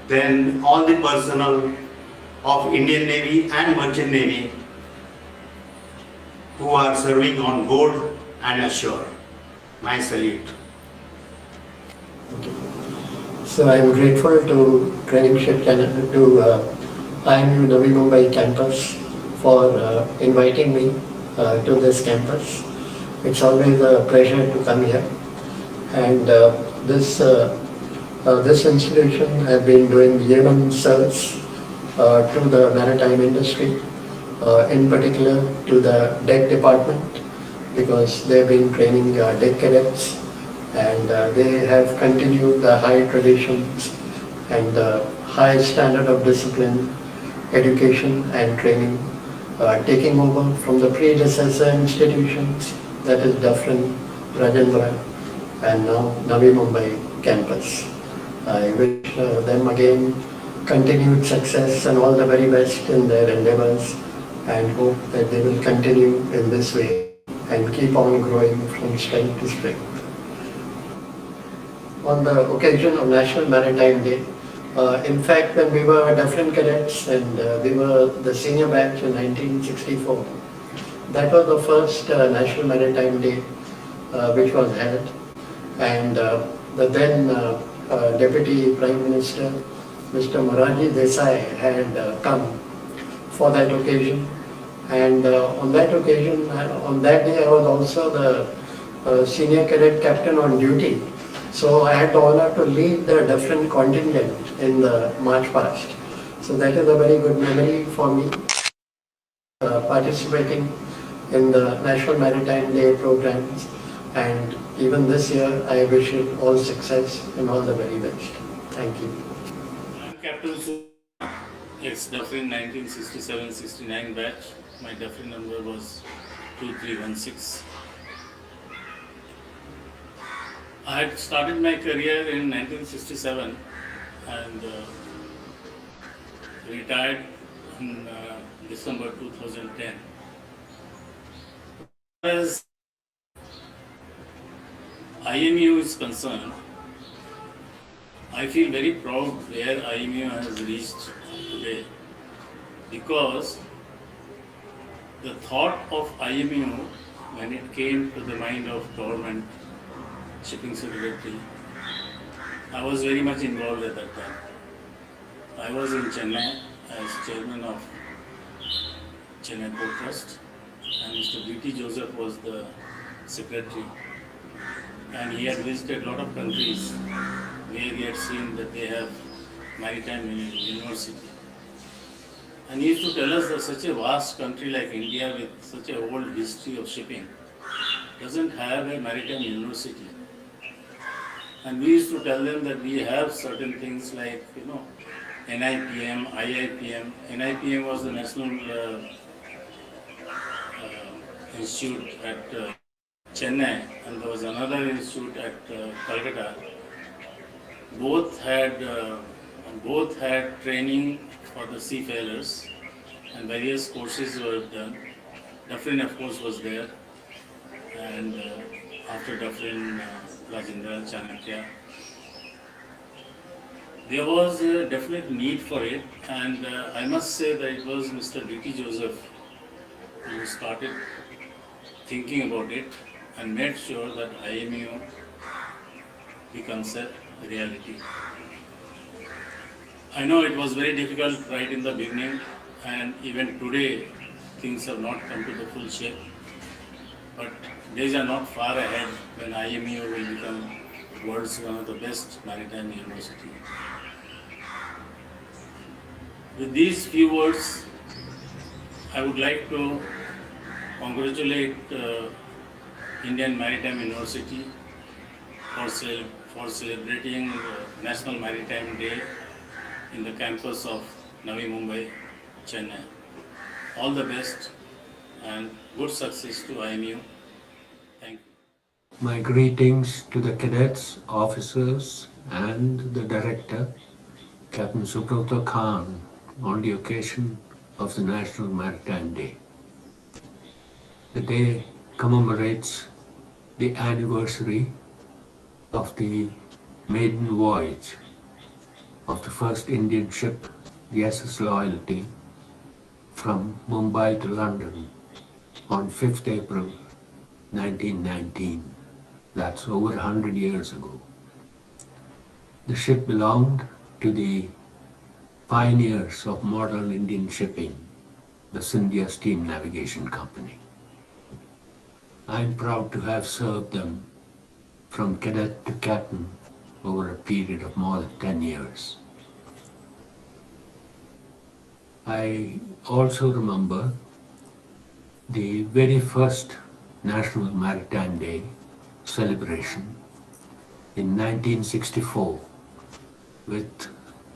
Speaker 11: then all the personnel of Indian Navy and Merchant Navy who are serving on board and ashore. My salute.
Speaker 12: So I'm grateful to Traineeship Channel, to IMU Navi Mumbai campus for inviting me to this campus. It's always a pleasure to come here, and this institution has been doing yeoman service to the maritime industry, in particular to the deck department, because they've been training deck cadets, and they have continued the high traditions and the high standard of discipline, education and training, taking over from the predecessor institutions, that is Dufferin, Rajendra, and now Navi Mumbai campus. I wish them again continued success and all the very best in their endeavors, and hope that they will continue in this way and keep on growing from strength to strength. On the occasion of National Maritime Day, in fact, when we were Dufferin cadets and we were the senior batch in 1964, that was the first National Maritime Day which was held, and the then Deputy Prime Minister, Mr. Moraji Desai, had come for that occasion, and on that occasion, on that day I was also the senior cadet captain on duty, so I had the honor to lead the Dufferin contingent in the march past. So that is a very good memory for me, participating in the National Maritime Day programs, and even this year I wish you all success and all the very best. Thank you.
Speaker 13: I'm Captain ex-Dufferin 1967-69 batch. My Dufferin number was 2316. I had started my career in 1967 and retired in December 2010. As IMU is concerned, I feel very proud where IMU has reached today, because the thought of IMU, when it came to the mind of government shipping secretary, I was very much involved at that time. I was in Chennai as chairman of Chennai Port Trust, and Mr. B.T. Joseph was the secretary, and he had visited a lot of countries where he had seen that they have maritime university. And he used to tell us that such a vast country like India with such a old history of shipping doesn't have a maritime university. And we used to tell them that we have certain things like, NIPM, IIPM. NIPM was the National Institute at Chennai, and there was another institute at Calcutta. Both had training for the seafarers, and various courses were done. Dufferin, of course, was there, and after Dufferin, Rajendra, Chanakya. There was a definite need for it, and I must say that it was Mr. D.T. Joseph who started thinking about it and made sure that IMU becomes a reality. I know it was very difficult right in the beginning, and even today things have not come to the full shape, but days are not far ahead when IMU will become world's one of the best maritime university. With these few words, I would like to congratulate Indian Maritime University for celebrating National Maritime Day in the campus of Navi Mumbai, Chennai. All the best and good success to IMU. Thank you.
Speaker 14: My greetings to the cadets, officers, and the director, Captain Subrata Khan, on the occasion of the National Maritime Day. The day commemorates the anniversary of the maiden voyage of the first Indian ship, the SS Loyalty, from Mumbai to London on 5th April 1919. That's over 100 years ago. The ship belonged to the pioneers of modern Indian shipping, the Scindia Steam Navigation Company. I'm proud to have served them from cadet to captain over a period of more than 10 years. I also remember the very first National Maritime Day celebration in 1964 with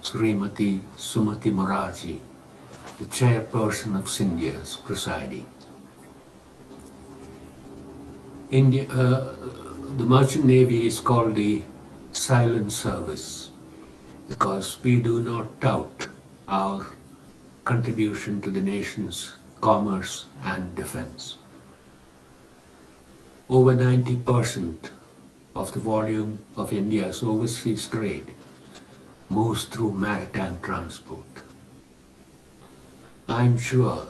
Speaker 14: Srimati Sumati Morarji, the chairperson of Scindia's, presiding. The Merchant Navy is called the silent service because we do not tout our contribution to the nation's commerce and defense. Over 90% of the volume of India's overseas trade moves through maritime transport. I'm sure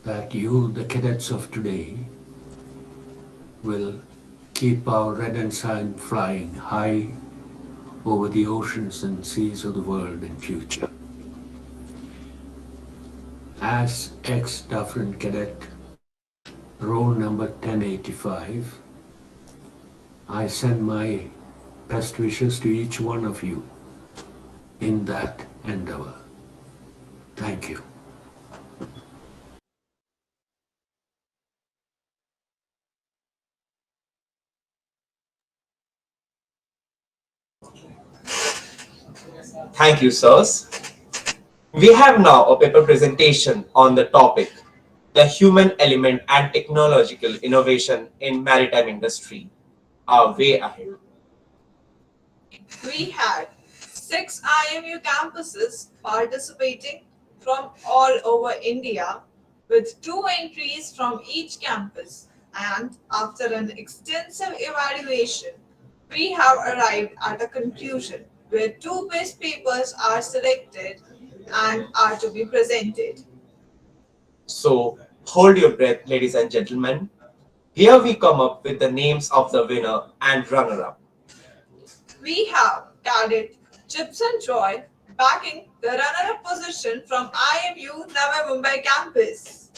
Speaker 14: that you, the cadets of today, will keep our red ensign flying high over the oceans and seas of the world in future. As ex-Dufferin cadet, roll number 1085, I send my best wishes to each one of you in that endeavor. Thank you.
Speaker 3: Thank you, sirs. We have now a paper presentation on the topic, the human element and technological innovation in maritime industry, our way ahead.
Speaker 5: We had 6 IMU campuses participating from all over India, with 2 entries from each campus, and after an extensive evaluation, we have arrived at a conclusion where 2 best papers are selected and are to be presented.
Speaker 3: So hold your breath, ladies and gentlemen. Here we come up with the names of the winner and runner-up.
Speaker 5: We have Cadet Gibson Joy backing the runner-up position from IMU Navi Mumbai campus.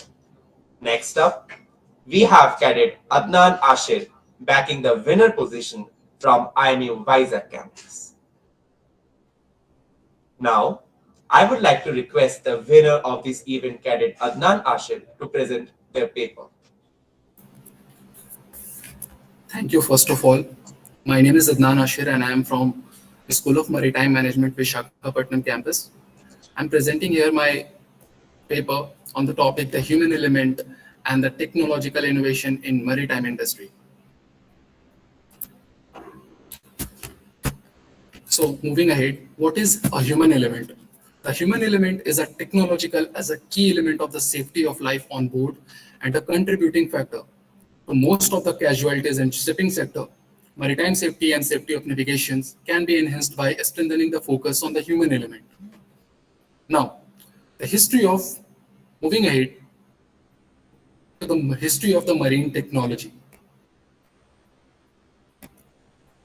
Speaker 3: Next up, we have Cadet Adnan Ashir backing the winner position from IMU Vizag campus. Now, I would like to request the winner of this event, Cadet Adnan Ashir, to present their paper.
Speaker 15: Thank you. First of all, my name is Adnan Ashir and I am from the School of Maritime Management, Visakhapatnam campus. I'm presenting here my paper on the topic, the human element and the technological innovation in maritime industry. So moving ahead, what is a human element? The human element is a technological as a key element of the safety of life on board and a contributing factor to most of the casualties in shipping sector. Maritime safety and safety of navigations can be enhanced by strengthening the focus on the human element. Now, the history of moving ahead to the history of the marine technology.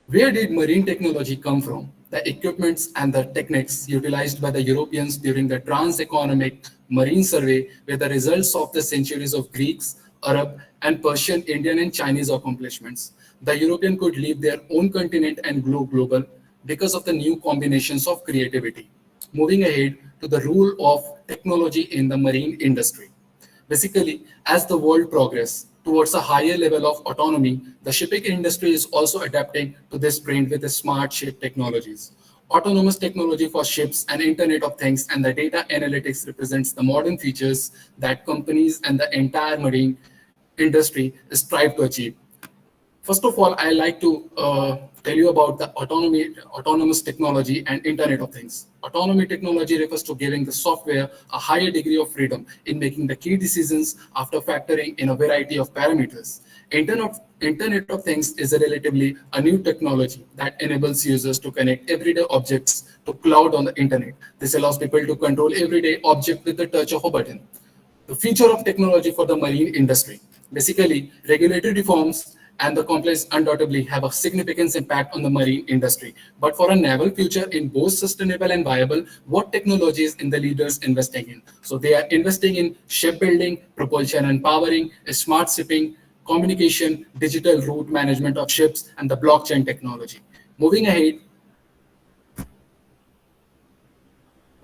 Speaker 15: Where did marine technology come from? The equipments and the techniques utilized by the Europeans during the trans-economic marine survey were the results of the centuries of Greeks, Arab, and Persian, Indian, and Chinese accomplishments. The European could leave their own continent and go global because of the new combinations of creativity. Moving ahead to the role of technology in the marine industry. Basically, as the world progresses towards a higher level of autonomy, the shipping industry is also adapting to this trend with the smart ship technologies. Autonomous technology for ships and Internet of Things and the data analytics represents the modern features that companies and the entire marine industry strive to achieve. First of all, I like to tell you about the autonomous technology and Internet of Things. Autonomy technology refers to giving the software a higher degree of freedom in making the key decisions after factoring in a variety of parameters. Internet of Things is a relatively a new technology that enables users to connect everyday objects to cloud on the internet. This allows people to control everyday object with the touch of a button. The future of technology for the marine industry. Basically, regulatory reforms and the compliance undoubtedly have a significant impact on the marine industry. But for a naval future in both sustainable and viable, what technologies in the leaders investing in? So they are investing in shipbuilding, propulsion and powering, smart shipping, communication, digital route management of ships, and the blockchain technology. Moving ahead,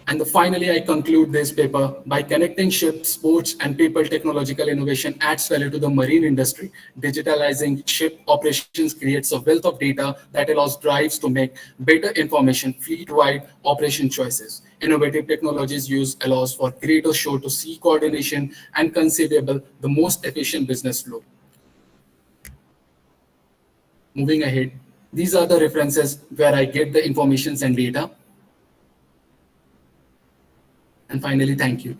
Speaker 15: and finally, I conclude this paper by connecting ships, sports, and people. Technological innovation adds value to the marine industry. Digitalizing ship operations creates a wealth of data that allows drives to make better information, fleet-wide operation choices. Innovative technologies use allows for greater shore-to-sea coordination and conceivable the most efficient business flow. Moving ahead, these are the references where I get the informations and data. And finally, thank you.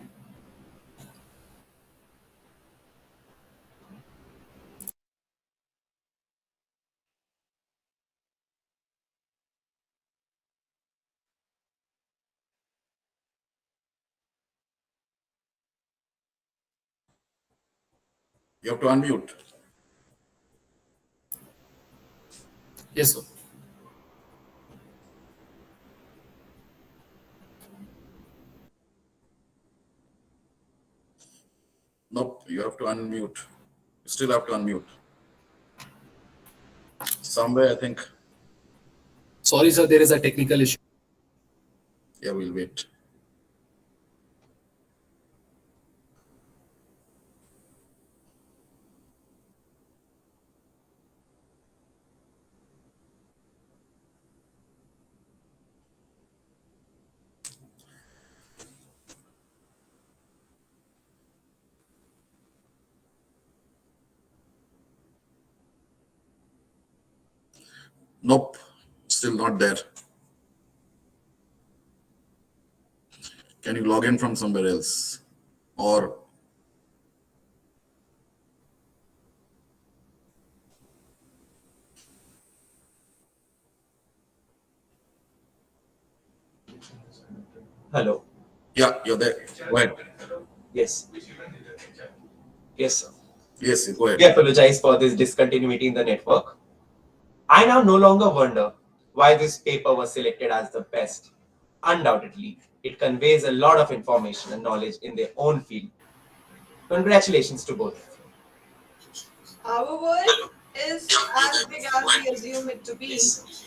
Speaker 2: You have to unmute.
Speaker 15: Yes, sir.
Speaker 2: Nope, you have to unmute. You still have to unmute. Somewhere, I think.
Speaker 15: Sorry, sir, there is a technical issue.
Speaker 2: Yeah, we'll wait. Nope, still not there. Can you log in from somewhere else? Or
Speaker 3: Hello.
Speaker 2: yeah, you're there. Go ahead.
Speaker 3: Yes. Yes, sir.
Speaker 2: Yes, go ahead.
Speaker 3: We apologize for this discontinuity in the network. I now no longer wonder why this paper was selected as the best. Undoubtedly, it conveys a lot of information and knowledge in their own field. Congratulations to both of you.
Speaker 5: Our world is as big as we assume it to be.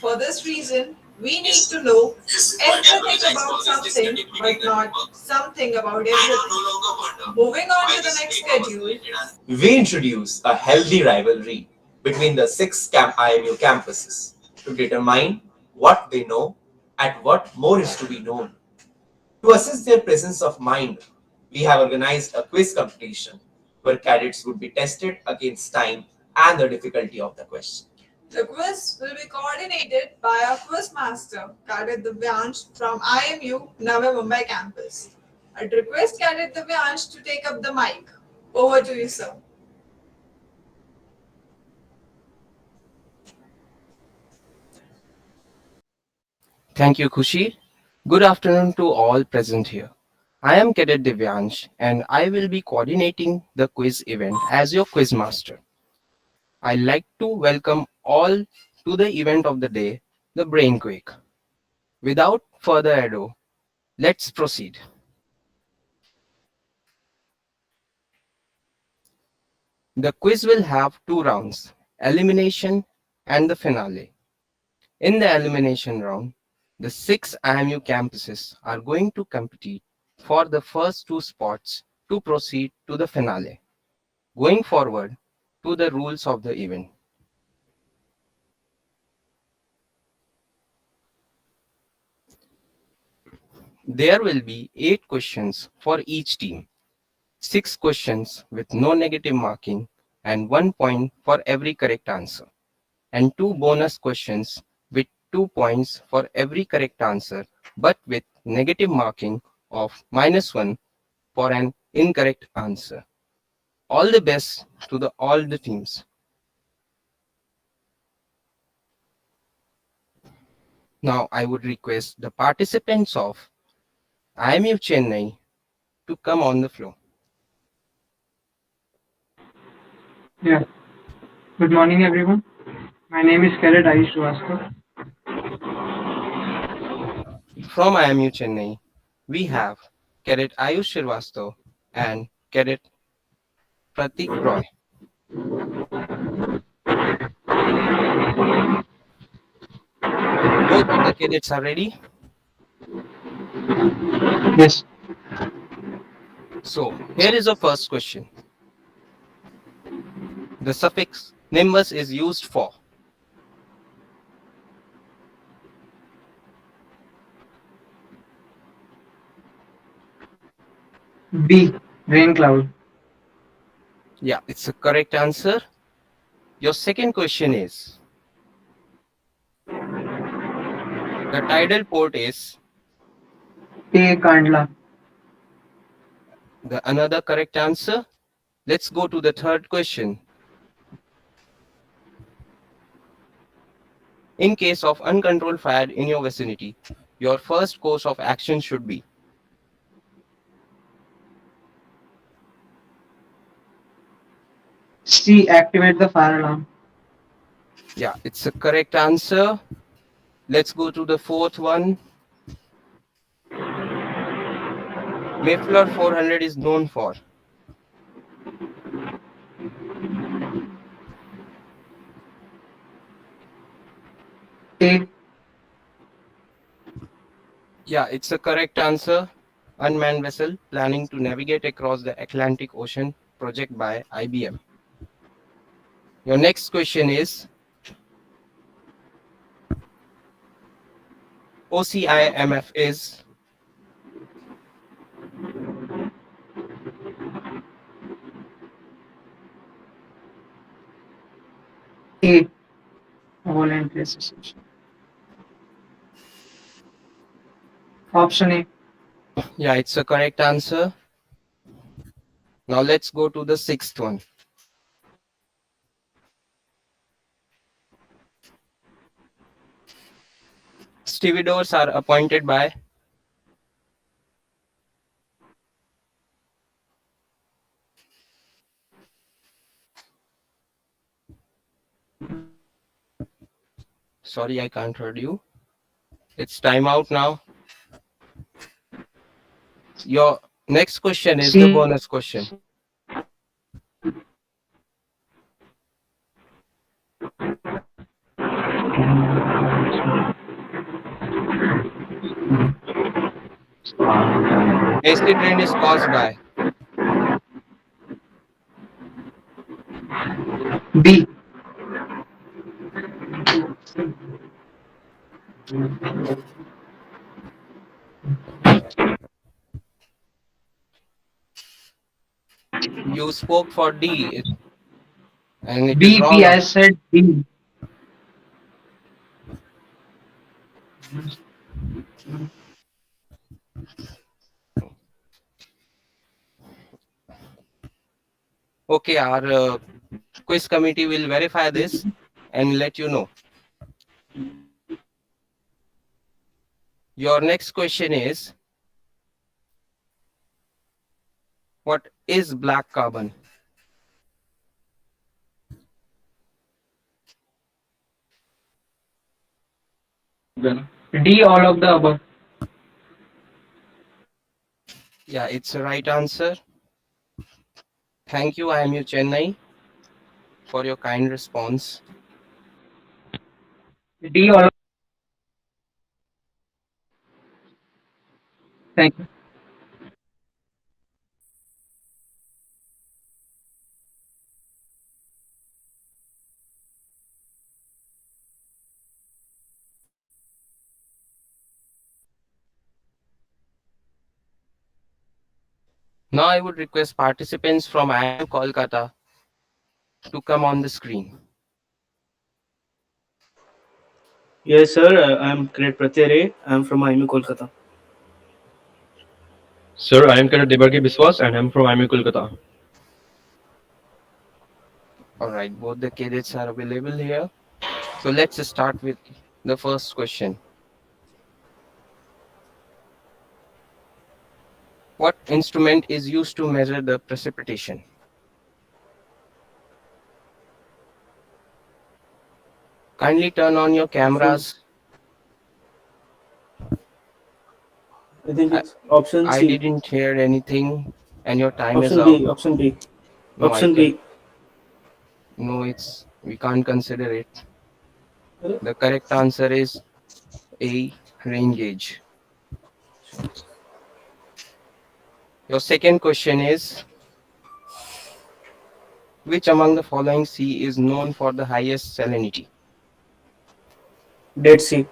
Speaker 5: For this reason, we need to know everything about something, but not something about everything. Moving on to the next schedule,
Speaker 3: We introduce a healthy rivalry between the six IMU campuses to determine what they know and what more is to be known. To assess their presence of mind, we have organized a quiz competition where cadets would be tested against time and the difficulty of the question.
Speaker 5: The quiz will be coordinated by our quiz master, Cadet Divyansh from IMU Navi Mumbai campus. I'd request Cadet Divyansh to take up the mic. Over to you, sir.
Speaker 16: Thank you, Khushi. Good afternoon to all present here. I am Cadet Divyansh and I will be coordinating the quiz event as your quiz master. I'd like to welcome all to the event of the day, the Brainquake. Without further ado, let's proceed. The quiz will have two rounds, elimination and the finale. In the elimination round, the 6 IMU campuses are going to compete for the first two spots to proceed to the finale. Going forward to the rules of the event. There will be 8 questions for each team, 6 questions with no negative marking and 1 point for every correct answer, and 2 bonus questions with 2 points for every correct answer but with negative marking of -1 for an incorrect answer. All the best to all the teams. Now I would request the participants of IMU Chennai to come on the floor.
Speaker 17: Yeah. Good morning, everyone. My name is Cadet Ayush Srivastava.
Speaker 16: From IMU Chennai, we have Cadet Ayush Srivastava and Cadet Pratik Roy. Both of the cadets are ready?
Speaker 17: Yes.
Speaker 16: So, here is the first question. The suffix nimbus is used for
Speaker 17: B. Rain cloud.
Speaker 16: Yeah, it's a correct answer. Your second question is the tidal port is
Speaker 17: A. Kandla.
Speaker 16: the another correct answer. Let's go to the third question. In case of uncontrolled fire in your vicinity, your first course of action should be
Speaker 17: C. Activate the fire alarm.
Speaker 16: Yeah, it's a correct answer. Let's go to the fourth one. Mayflower 400 is known for
Speaker 17: A.
Speaker 16: Yeah, it's a correct answer. Unmanned vessel planning to navigate across the Atlantic Ocean project by IBM. Your next question is OCIMF is
Speaker 17: A. Voluntary association. Option A.
Speaker 16: Yeah, it's a correct answer. Now let's go to the sixth one. Stevedores are appointed by Sorry, I can't hear you. It's time out now. Your next question is the bonus question. Acid rain is caused by
Speaker 17: B.
Speaker 16: You spoke for D, and it is
Speaker 17: B,
Speaker 16: wrong.
Speaker 17: I said B.
Speaker 16: Okay, our quiz committee will verify this and let you know. Your next question is, what is black carbon?
Speaker 17: D, all of the above.
Speaker 16: Yeah, it's the right answer. Thank you, IMU Chennai, for your kind response.
Speaker 17: D, all. Thank you.
Speaker 16: Now I would request participants from IMU Kolkata to come on the screen.
Speaker 18: Yes, sir. I'm Cadet Pratyare. I'm from IMU Kolkata.
Speaker 19: Sir, I am Cadet Debarki Biswas and I'm from IMU Kolkata.
Speaker 16: All right, both the cadets are available here. So let's start with the first question. What instrument is used to measure the precipitation? Kindly turn on your cameras.
Speaker 18: I think it's option
Speaker 16: I
Speaker 18: C.
Speaker 16: didn't hear anything, and your time is
Speaker 18: Option
Speaker 16: up.
Speaker 18: B. Option B.
Speaker 16: No,
Speaker 18: Option B.
Speaker 16: No, we can't consider it. The correct answer is A, rain gauge. Your second question is, which among the following sea is known for the highest salinity?
Speaker 18: Dead Sea.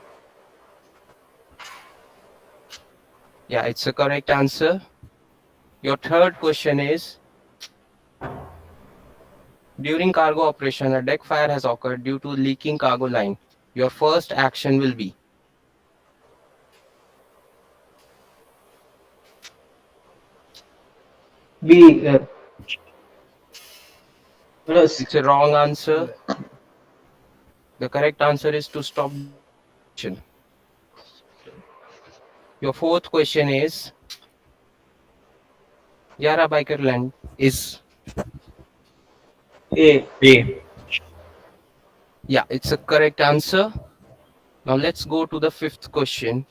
Speaker 16: Yeah, it's a correct answer. Your third question is, during cargo operation, a deck fire has occurred due to leaking cargo line. Your first action will be?
Speaker 18: B.
Speaker 16: It's a wrong answer. The correct answer is to stop action. Your fourth question is, Yara Biker Land is?
Speaker 18: A.
Speaker 19: A.
Speaker 16: Yeah, it's a correct answer. Now let's go to the fifth question.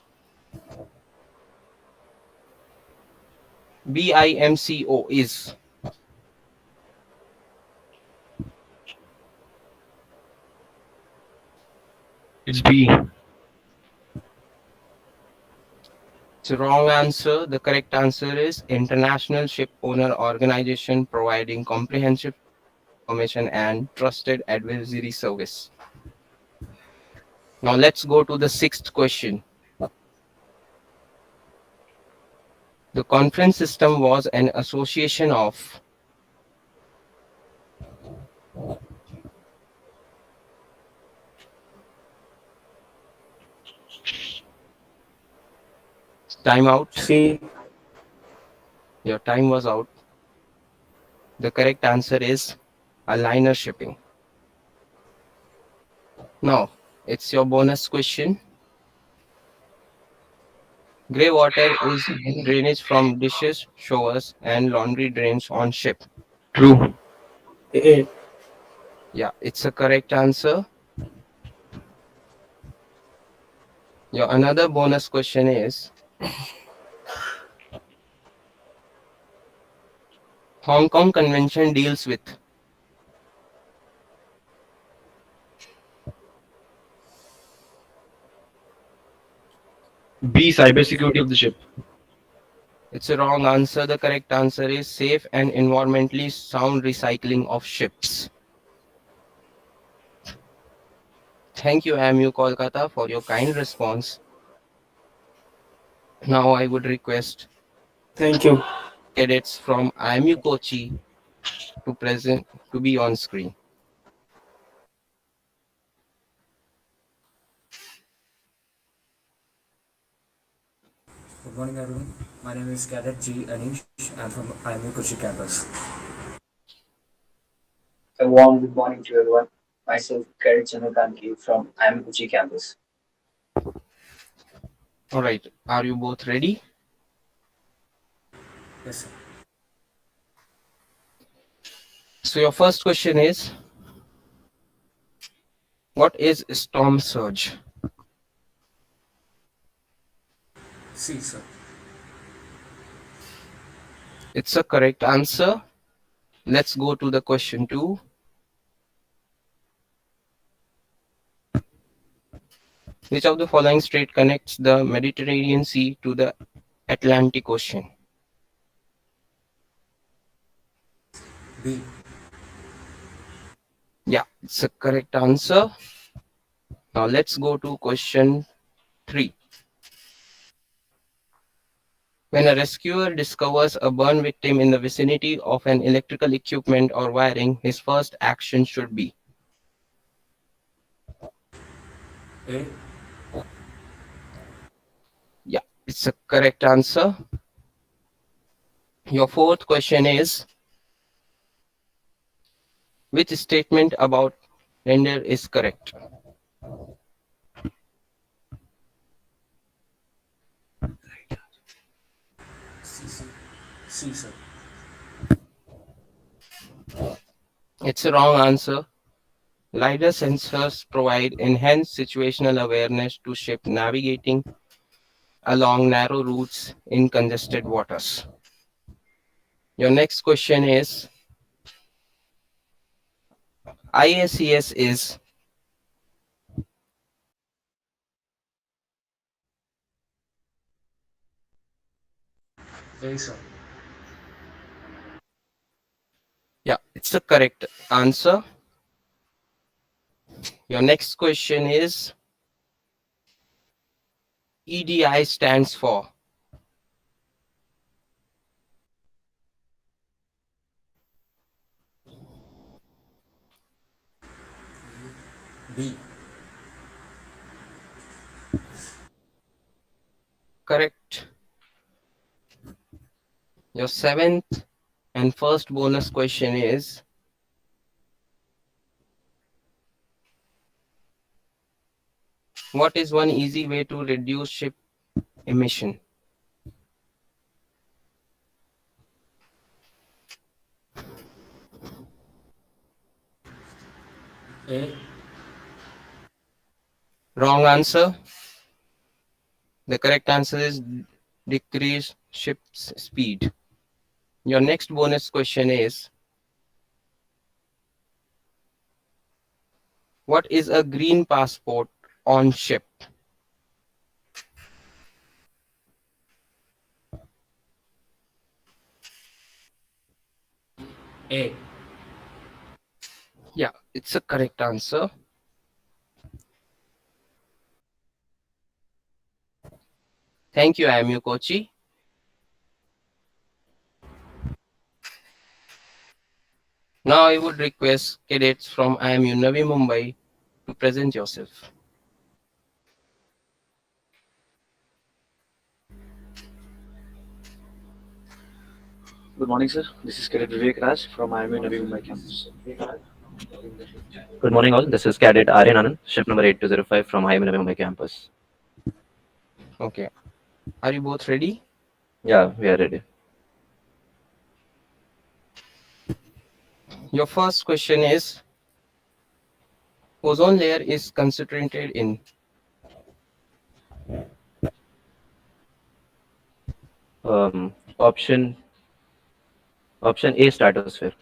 Speaker 16: BIMCO is?
Speaker 19: It's B.
Speaker 16: It's a wrong answer. The correct answer is International Ship Owner Organization, providing comprehensive information and trusted advisory service. Now let's go to the sixth question. The conference system was an association of? Time out.
Speaker 18: C.
Speaker 16: Your time was out. The correct answer is a liner shipping. Now, it's your bonus question. Grey water is drainage from dishes, showers, and laundry drains on ship.
Speaker 19: True.
Speaker 18: A.
Speaker 16: Yeah, it's a correct answer. Your another bonus question is, Hong Kong Convention deals with?
Speaker 19: B. Cybersecurity of the ship.
Speaker 16: It's a wrong answer. The correct answer is safe and environmentally sound recycling of ships. Thank you, IMU Kolkata, for your kind response. Now I would request
Speaker 18: Thank you.
Speaker 16: cadets from IMU Kochi to be on screen.
Speaker 20: Good morning, everyone. My name is Cadet G. Anish. I'm from IMU Kochi campus.
Speaker 21: A warm good morning to everyone. Myself, Karan Chandrakant from IMU Kochi campus.
Speaker 16: All right, are you both ready?
Speaker 20: Yes, sir.
Speaker 16: So your first question is, what is storm surge?
Speaker 20: C, sir.
Speaker 16: It's a correct answer. Let's go to the question 2. Which of the following strait connects the Mediterranean Sea to the Atlantic Ocean?
Speaker 20: B.
Speaker 16: Yeah, it's a correct answer. Now let's go to question 3. When a rescuer discovers a burn victim in the vicinity of an electrical equipment or wiring, his first action should be
Speaker 20: A.
Speaker 16: Yeah, it's a correct answer. Your fourth question is, which statement about render is correct?
Speaker 20: C, sir. C, sir.
Speaker 16: It's a wrong answer. LiDAR sensors provide enhanced situational awareness to ship navigating along narrow routes in congested waters. Your next question is, IACS is
Speaker 20: A, sir.
Speaker 16: Yeah, it's a correct answer. Your next question is, EDI stands for
Speaker 20: B.
Speaker 16: correct. Your seventh and first bonus question is, what is one easy way to reduce ship emission?
Speaker 20: A.
Speaker 16: Wrong answer. The correct answer is decrease ship's speed. Your next bonus question is, what is a green passport on ship?
Speaker 20: A.
Speaker 16: Yeah, it's a correct answer. Thank you, IMU Kochi. Now I would request cadets from IMU Navi Mumbai to present yourself.
Speaker 22: Good morning, sir. This is Cadet Vivek Raj from IMU Navi Mumbai campus. Good morning, all. This is Cadet Aryan Anand, ship number 8205 from IMU Navi Mumbai campus.
Speaker 16: Okay. Are you both ready?
Speaker 22: Yeah, we are ready.
Speaker 16: Your first question is, ozone layer is concentrated in
Speaker 22: Option A, stratosphere.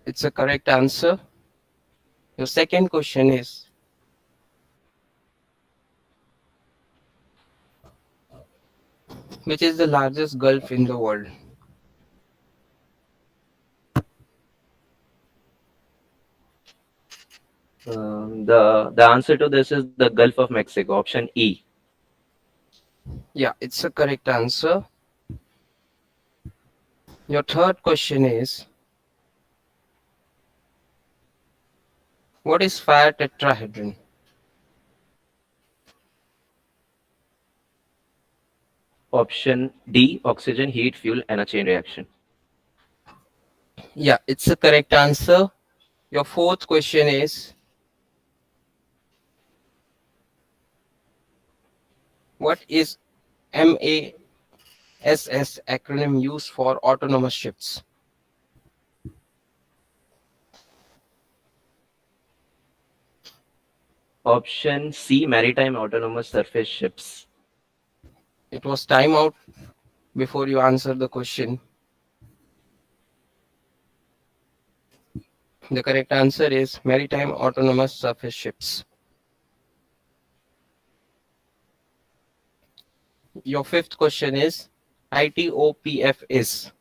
Speaker 16: It's a correct answer. Your second question is, which is the largest gulf in the world?
Speaker 22: The answer to this is the Gulf of Mexico. Option E.
Speaker 16: Yeah, it's a correct answer. Your third question is, what is fire tetrahedron?
Speaker 22: Option D, oxygen, heat, fuel, and a chain reaction.
Speaker 16: Yeah, it's the correct answer. Your fourth question is, what is MASS acronym used for autonomous ships?
Speaker 22: Option C, maritime autonomous surface ships.
Speaker 16: It was time out before you answer the question. The correct answer is maritime autonomous surface ships. Your fifth question is, ITOPF is?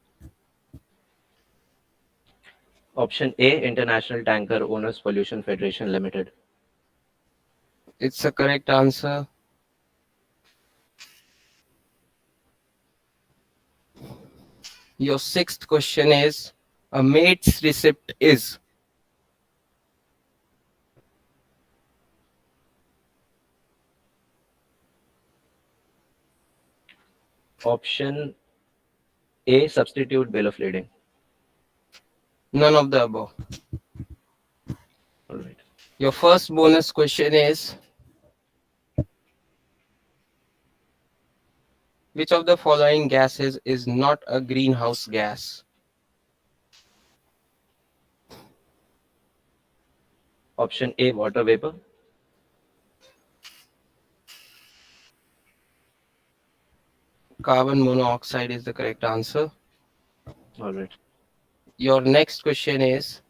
Speaker 22: Option A, International Tanker Owners Pollution Federation Limited.
Speaker 16: It's a correct answer. Your sixth question is, a mate's receipt is?
Speaker 22: Option A, substitute bill of lading.
Speaker 16: None of the above.
Speaker 22: All right.
Speaker 16: Your first bonus question is, which of the following gases is not a greenhouse gas?
Speaker 22: Option A, water vapor.
Speaker 16: Carbon monoxide is the correct answer.
Speaker 22: All right.
Speaker 16: Your next question is,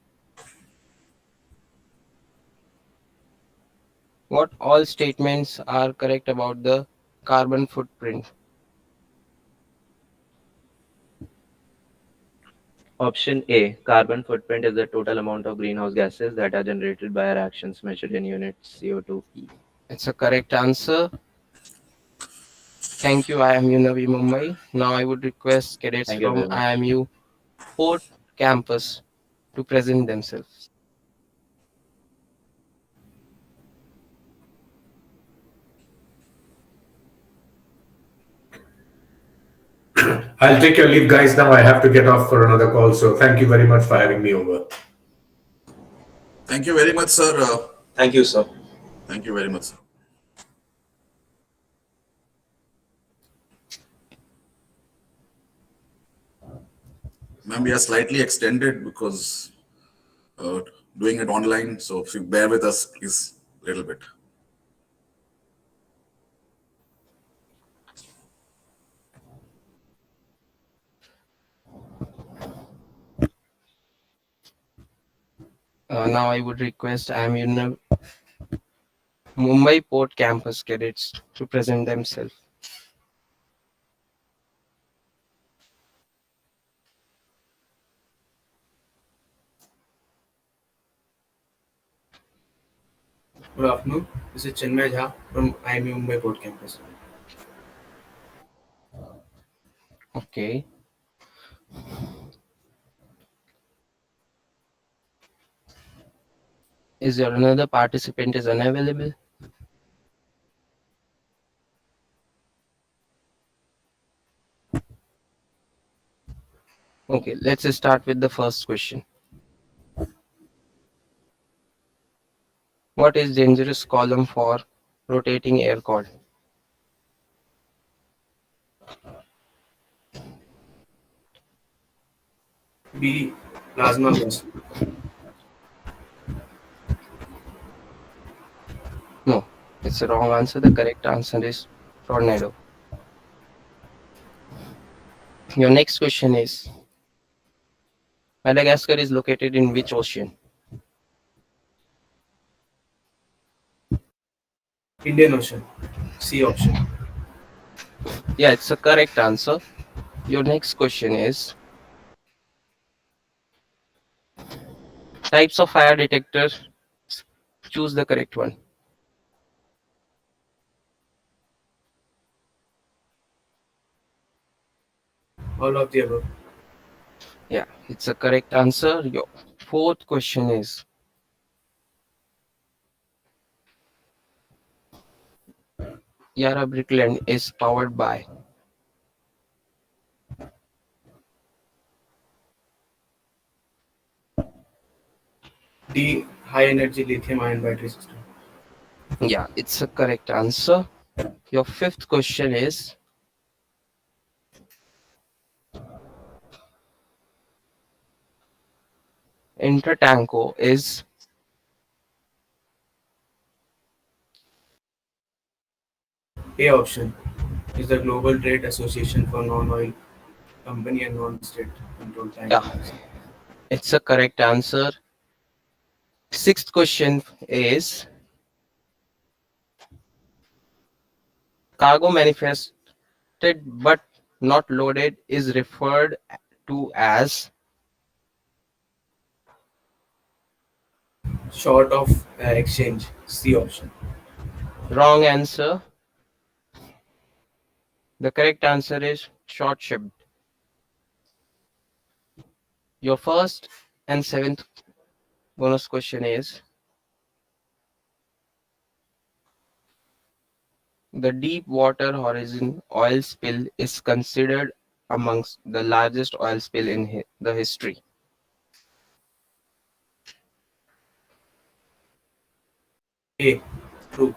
Speaker 16: what all statements are correct about the carbon footprint?
Speaker 22: Option A, carbon footprint is the total amount of greenhouse gases that are generated by our actions measured in units CO2.
Speaker 16: It's a correct answer. Thank you, IMU Navi Mumbai. Now I would request cadets
Speaker 22: Thank you
Speaker 16: from
Speaker 22: very much.
Speaker 16: IMU Port campus to present themselves.
Speaker 1: I'll take your leave, guys. Now I have to get off for another call. So thank you very much for having me over.
Speaker 2: Thank you very much, sir.
Speaker 3: Thank you, sir.
Speaker 2: Thank you very much, sir. Ma'am, we are slightly extended because doing it online. So if you bear with us, please, a little bit.
Speaker 16: Now I would request IMU Mumbai Port campus cadets to present themselves.
Speaker 20: Good afternoon. This is Chinmay Jha from IMU Mumbai Port Campus.
Speaker 16: Okay. Is there another participant is unavailable? Okay, let's start with the first question. What is dangerous column for rotating air cord?
Speaker 20: B. Plasma gas.
Speaker 16: No, it's the wrong answer. The correct answer is tornado. Your next question is, Madagascar is located in which ocean?
Speaker 20: Indian Ocean. C option.
Speaker 16: Yeah, it's a correct answer. Your next question is, types of fire detectors. Choose the correct one.
Speaker 20: All of the above.
Speaker 16: Yeah, it's a correct answer. Your fourth question is Yara Brickland is powered by.
Speaker 18: The high energy lithium ion battery system.
Speaker 16: Yeah, it's a correct answer. Your fifth question is Intertanko is.
Speaker 18: A option is the Global Trade Association for non-oil company and non-state controlled
Speaker 16: Yeah,
Speaker 18: tankers.
Speaker 16: it's a correct answer. Sixth question is cargo manifested but not loaded is referred to as.
Speaker 18: Short of exchange. C option.
Speaker 16: Wrong answer. The correct answer is short shipped. Your first and seventh bonus question is the Deepwater Horizon oil spill is considered amongst the largest oil spill in the history.
Speaker 18: A. True.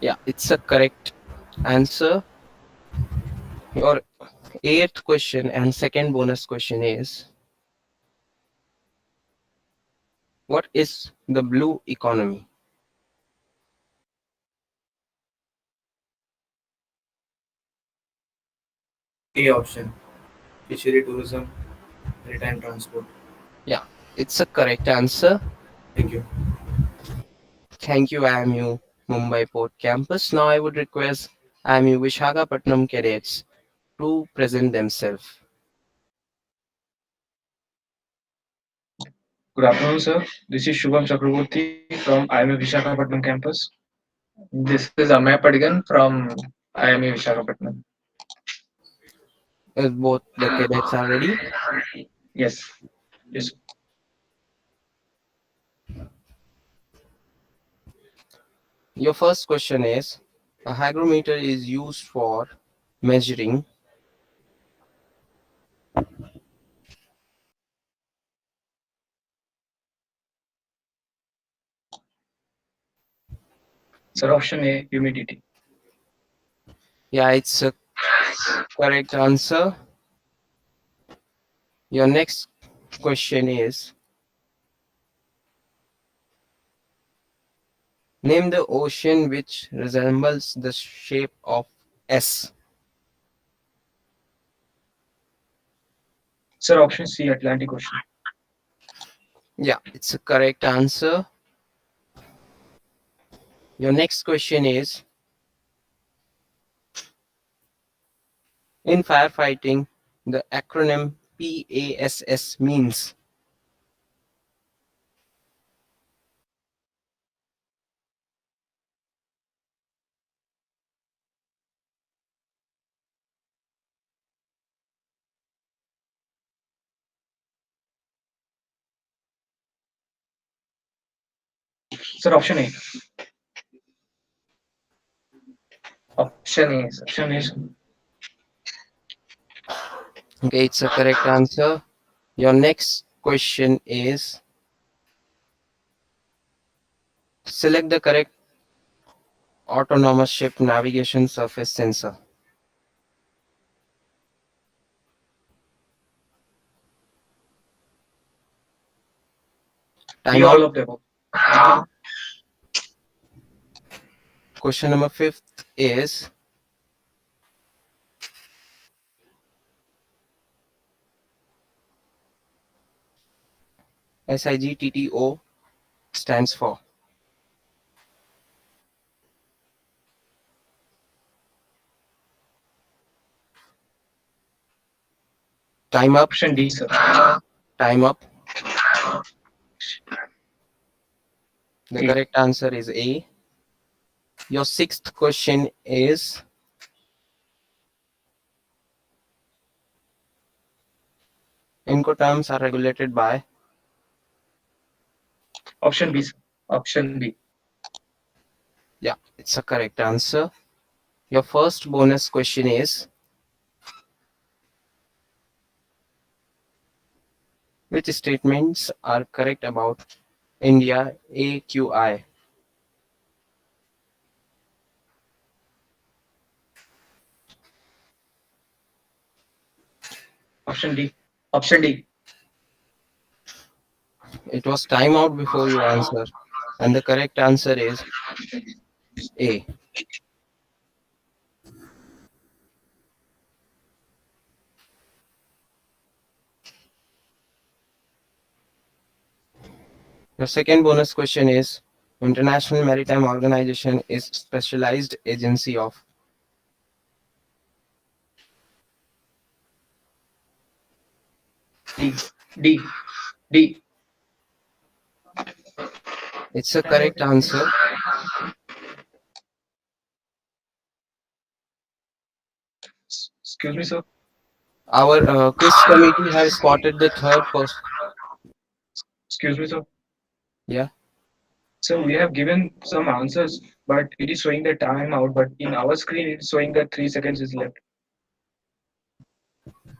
Speaker 16: Yeah, it's a correct answer. Your eighth question and second bonus question is what is the blue economy?
Speaker 18: A option. Fishery tourism, maritime transport.
Speaker 16: Yeah, it's a correct answer.
Speaker 18: Thank you.
Speaker 16: Thank you, IMU Mumbai Port Campus. Now I would request IMU Vishakhapatnam cadets to present themselves.
Speaker 17: Good afternoon, sir. This is Shubham Chakraborty from IMU Vishakhapatnam campus. This is Amay Padigan from IMU Vishakhapatnam.
Speaker 16: Both the cadets are ready.
Speaker 17: Yes. Yes.
Speaker 16: Your first question is a hygrometer is used for measuring
Speaker 17: Sir, option A, humidity.
Speaker 16: Yeah, it's a correct answer. Your next question is name the ocean which resembles the shape of S.
Speaker 17: Sir, option C, Atlantic Ocean.
Speaker 16: Yeah, it's a correct answer. Your next question is in firefighting, the acronym PASS means.
Speaker 17: Sir, option A. Option A. Option A.
Speaker 16: Okay, it's a correct answer. Your next question is select the correct autonomous ship navigation surface sensor. Time
Speaker 17: All
Speaker 16: out.
Speaker 17: of the above.
Speaker 16: Question number 5 is SIGTTO stands for. Time up.
Speaker 17: Option D, sir.
Speaker 16: Time up. The
Speaker 17: A.
Speaker 16: correct answer is A. Your sixth question is Incoterms are regulated by?
Speaker 17: Option B. Option B.
Speaker 16: Yeah, it's a correct answer. Your first bonus question is, which statements are correct about India AQI?
Speaker 17: Option D. Option D.
Speaker 16: It was time out before you answer, and the correct answer is A. Your second bonus question is, International Maritime Organization is specialized agency of?
Speaker 17: D. D. D.
Speaker 16: It's a correct answer.
Speaker 17: Excuse me, sir.
Speaker 16: Our quiz committee have spotted the third person.
Speaker 17: Excuse me, sir.
Speaker 16: Yeah.
Speaker 17: So we have given some answers, but it is showing the timeout. But in our screen, it's showing that 3 seconds is left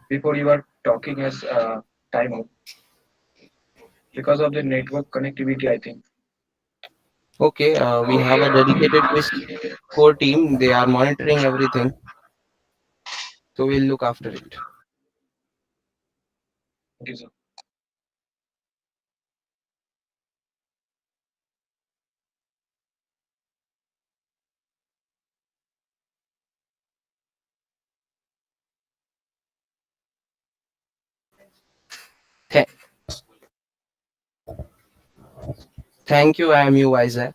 Speaker 17: before you are talking as timeout because of the network connectivity, I think.
Speaker 16: Okay, we have a dedicated quiz core team. They are monitoring everything. So we'll look after it.
Speaker 17: Thank you, sir.
Speaker 16: Th- Thank you, IMU Isaac.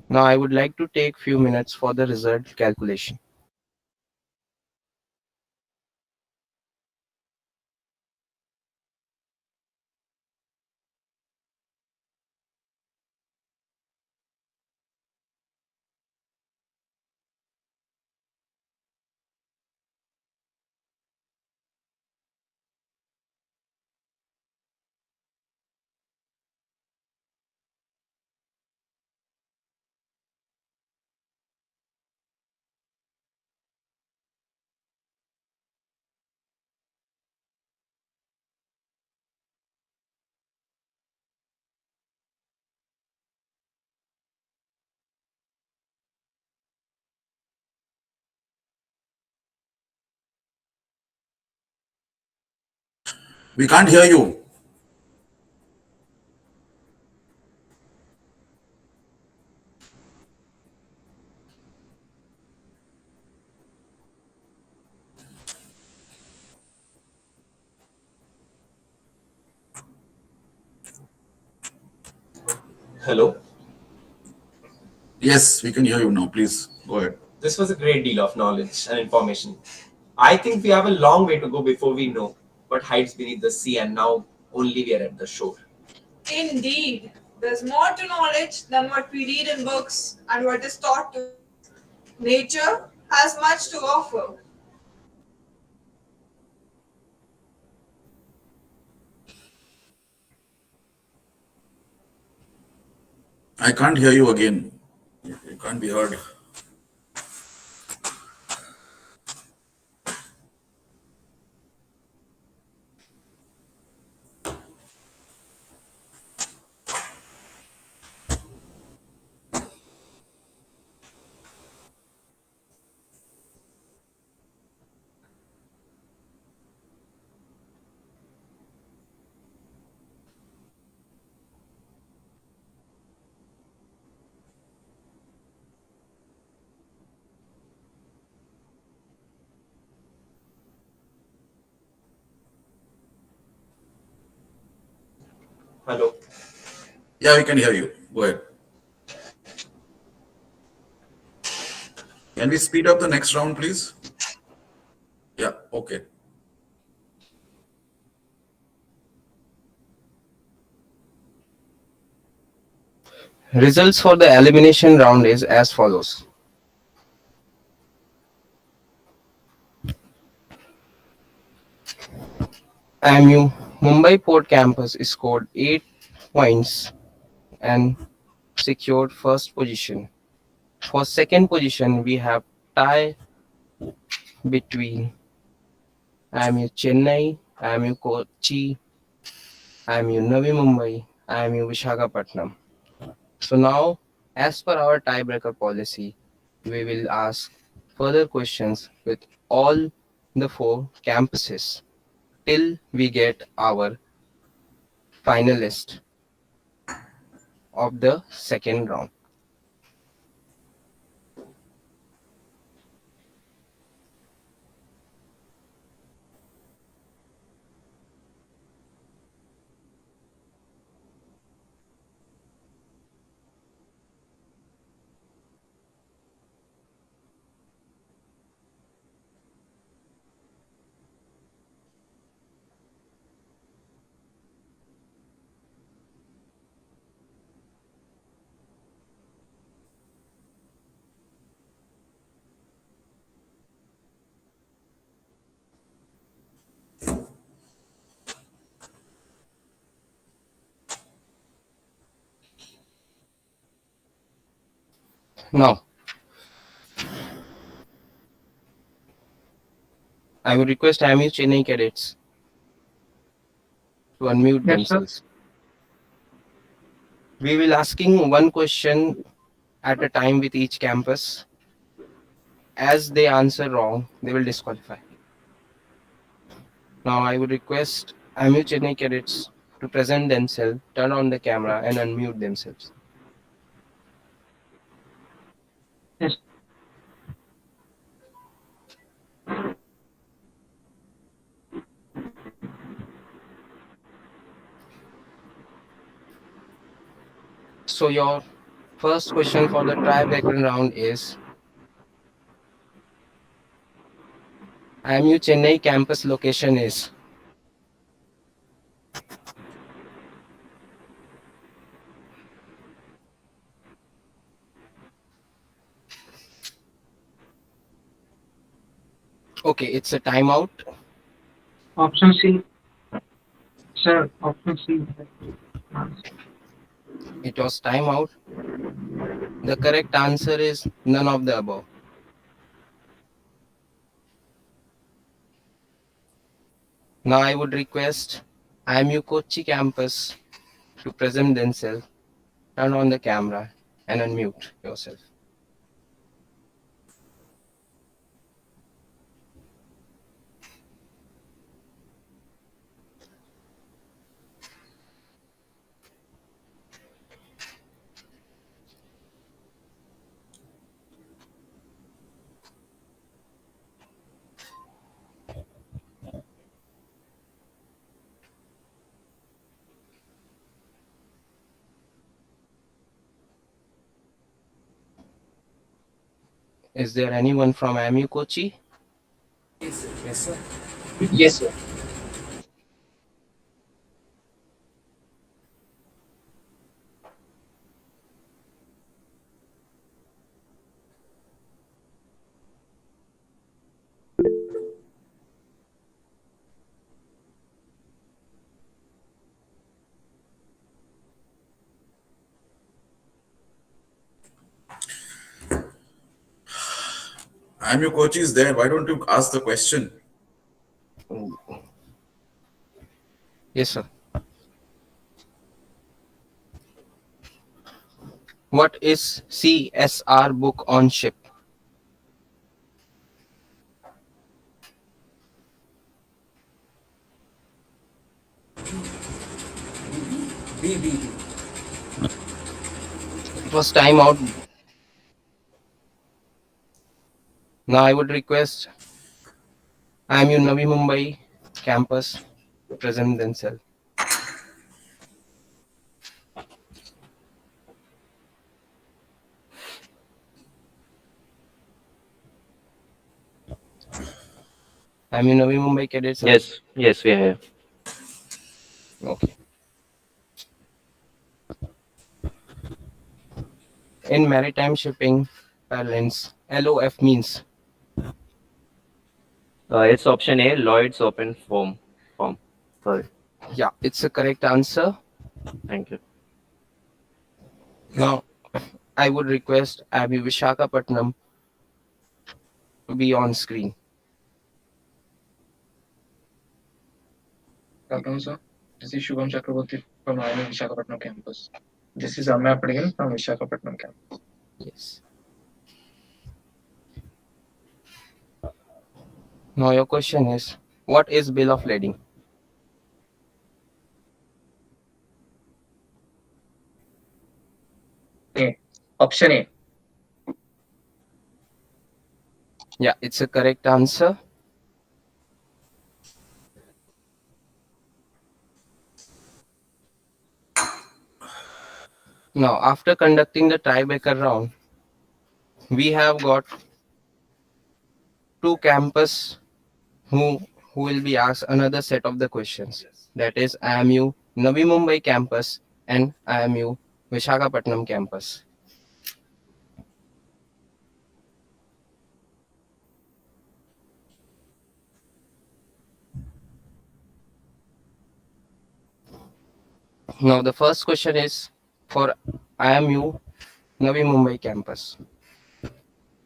Speaker 16: Now I would like to take few minutes for the result calculation.
Speaker 2: We can't hear you.
Speaker 3: Hello.
Speaker 2: Yes, we can hear you now. Please go ahead.
Speaker 3: This was a great deal of knowledge and information. I think we have a long way to go before we know what hides beneath the sea, and now only we are at the shore.
Speaker 5: Indeed, there's more to knowledge than what we read in books and what is taught to us. Nature has much to offer.
Speaker 2: I can't hear you again. You can't be heard.
Speaker 3: Hello.
Speaker 2: Yeah, we can hear you. Go ahead. Can we speed up the next round, please? Yeah, okay.
Speaker 16: Results for the elimination round is as follows. IMU Mumbai Port Campus scored 8 points and secured first position. For second position, we have tie between IMU Chennai, IMU Kochi, IMU Navi Mumbai, IMU Vishakhapatnam. So now, as per our tiebreaker policy, we will ask further questions with all the 4 campuses till we get our finalist of the second round. Now, I would request IMU Chennai cadets to unmute
Speaker 17: Yes, sir.
Speaker 16: themselves. We will asking one question at a time with each campus. As they answer wrong, they will disqualify. Now I would request IMU Chennai cadets to present themselves, turn on the camera and unmute themselves.
Speaker 17: Yes.
Speaker 16: So your first question for the tiebreaker round is IMU Chennai campus location is okay, it's a timeout.
Speaker 17: Option C. Sir, option C.
Speaker 16: It was timeout. The correct answer is none of the above. Now I would request IMU Kochi campus to present themselves, turn on the camera and unmute yourself. Is there anyone from IMU Kochi?
Speaker 20: Yes, sir.
Speaker 17: Yes, sir.
Speaker 2: IMU coach is there. Why don't you ask the question?
Speaker 16: Yes, sir. What is CSR book on ship?
Speaker 20: B.
Speaker 16: It was timeout. Now I would request IMU Navi Mumbai campus to present themselves. IMU Navi Mumbai cadets.
Speaker 22: Yes, yes, we are here.
Speaker 16: Okay. In maritime shipping parlance, LOF means
Speaker 22: It's option A, Lloyd's Open Form. Sorry.
Speaker 16: Yeah, it's a correct answer.
Speaker 22: Thank you.
Speaker 16: Now, I would request Abhi Vishakhapatnam to be on screen.
Speaker 17: Good afternoon, sir. This is Shubham Chakraborty from IMU Visakhapatnam campus. This is Amya Padigan from Visakhapatnam campus.
Speaker 16: Yes. Now your question is, what is bill of lading?
Speaker 17: A. Option A.
Speaker 16: Yeah, it's a correct answer. Now, after conducting the tiebreaker round, we have got two campus who will be asked another set of the questions. That is IMU Navi Mumbai campus and IMU Vishakhapatnam campus. Now the first question is for IMU Navi Mumbai campus.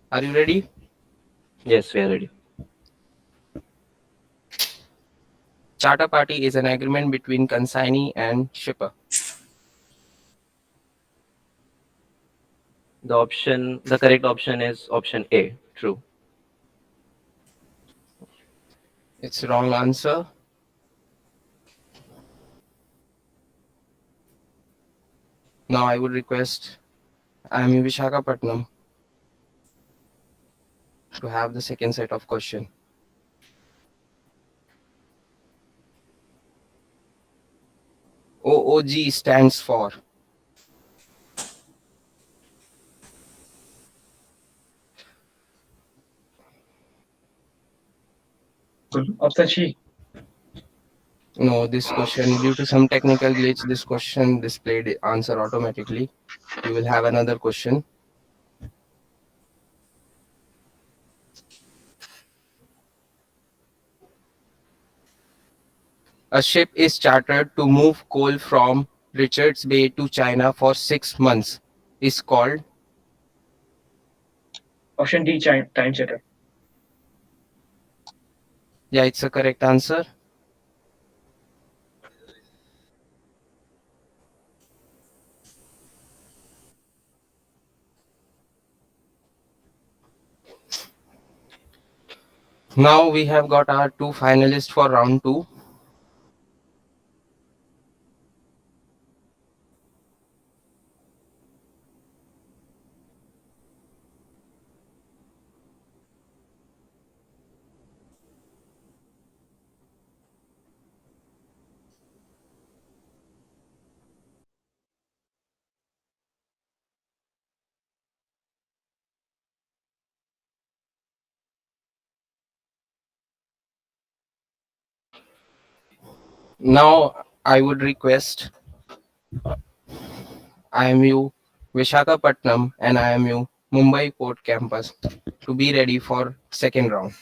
Speaker 16: Are you ready?
Speaker 22: Yes, we are ready.
Speaker 16: Charter party is an agreement between consignee and shipper.
Speaker 22: The correct option is option A, true.
Speaker 16: It's wrong answer. Now I would request IMU Vishakhapatnam to have the second set of question. OOG stands for
Speaker 17: Option C.
Speaker 16: no, this question due to some technical glitch, this question displayed the answer automatically. We will have another question. A ship is chartered to move coal from Richards Bay to China for 6 months. Is called
Speaker 17: Option D. Time charter.
Speaker 16: yeah, it's a correct answer. Now we have got our two finalists for round 2. Now I would request IMU Vishakhapatnam and IMU Mumbai Port campus to be ready for second round.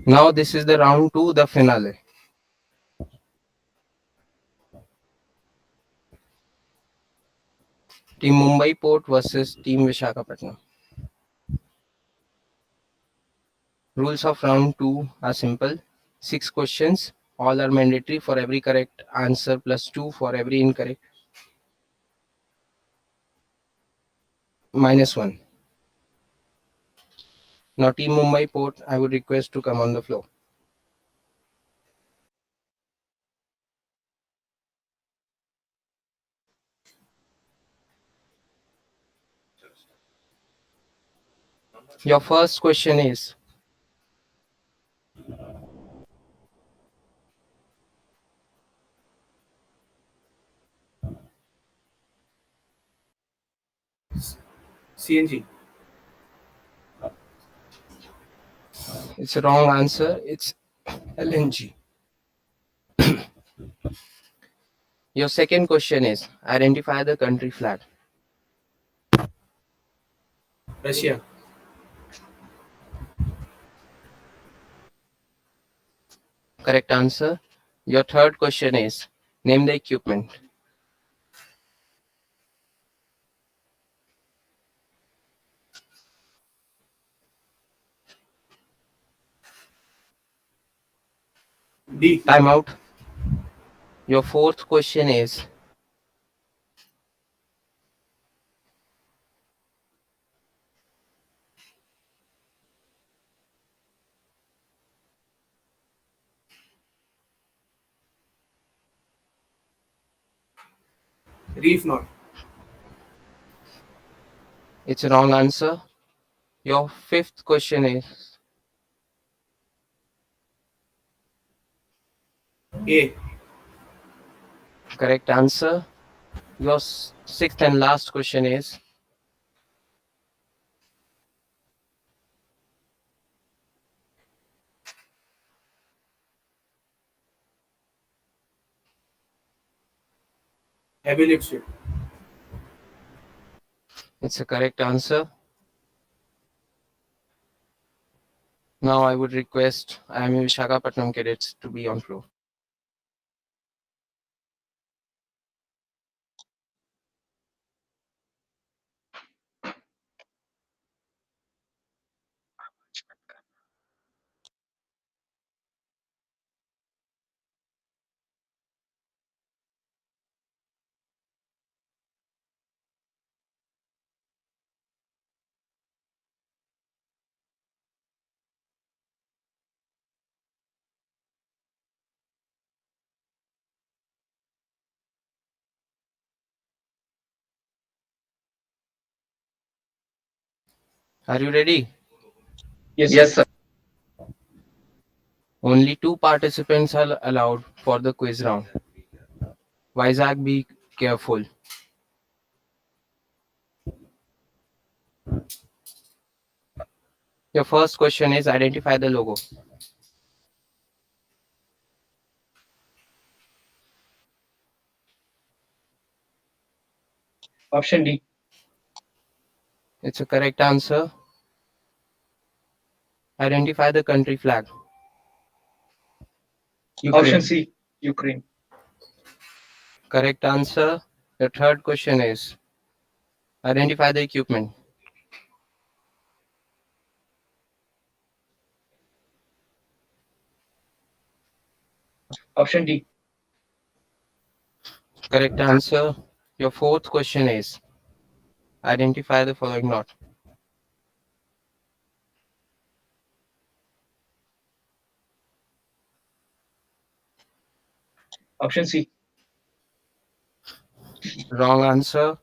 Speaker 16: Now this is the round 2, the finale. Team Mumbai Port versus Team Visakhapatnam. Rules of round 2 are simple. 6 questions. All are mandatory for every correct answer plus 2 for every incorrect. -1. Now Team Mumbai Port, I would request to come on the floor. Your first question is,
Speaker 18: CNG.
Speaker 16: it's a wrong answer. It's LNG. Your second question is, identify the country flag.
Speaker 18: Russia.
Speaker 16: Correct answer. Your third question is, name the equipment.
Speaker 18: D.
Speaker 16: Time out. Your fourth question is,
Speaker 18: Reef knot.
Speaker 16: it's a wrong answer. Your fifth question is,
Speaker 18: A.
Speaker 16: correct answer. Your sixth and last question is,
Speaker 18: Heavy lift ship.
Speaker 16: it's a correct answer. Now I would request IMU Visakhapatnam cadets to be on floor. Are you ready?
Speaker 17: Yes, sir.
Speaker 16: Only 2 participants are allowed for the quiz round. Vizag, be careful. Your first question is, identify the logo.
Speaker 17: Option D.
Speaker 16: It's a correct answer. Identify the country flag.
Speaker 17: Option C. Ukraine.
Speaker 16: Correct answer. Your third question is, identify the equipment.
Speaker 17: Option D.
Speaker 16: Correct answer. Your fourth question is, identify the following knot.
Speaker 17: Option C.
Speaker 16: Wrong answer.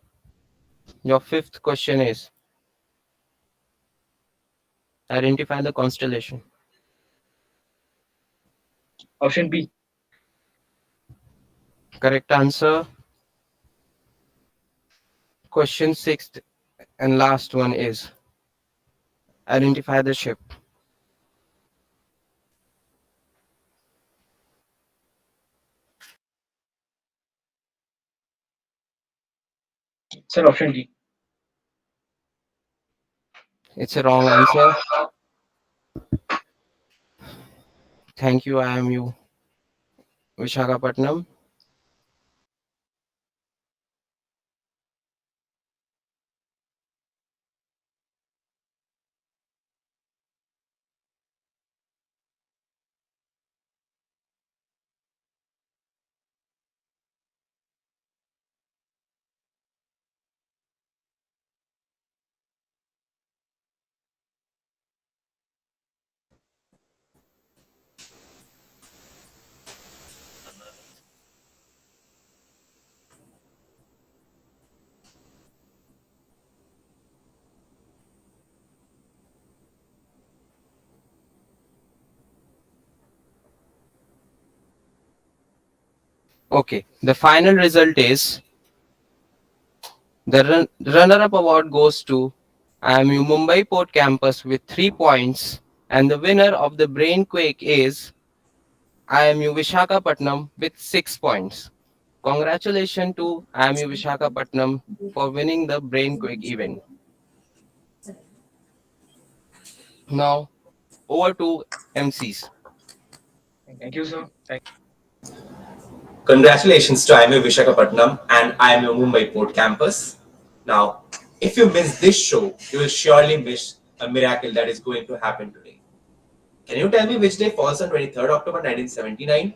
Speaker 16: Your fifth question is, identify the constellation.
Speaker 17: Option B.
Speaker 16: Correct answer. Question sixth and last one is, identify the ship.
Speaker 17: Sir, option D.
Speaker 16: It's a wrong answer. Thank you, IMU Visakhapatnam. Okay, the final result is the runner-up award goes to IMU Mumbai Port Campus with 3 points, and the winner of the Brainquake is IMU Vishakhapatnam with 6 points. Congratulations to IMU Vishakhapatnam for winning the Brainquake event. Now, over to MCs.
Speaker 17: Thank you, sir.
Speaker 3: Congratulations to IMU Vishakhapatnam and IMU Mumbai Port Campus. Now, if you miss this show, you will surely miss a miracle that is going to happen today. Can you tell me which day falls on 23rd October 1979?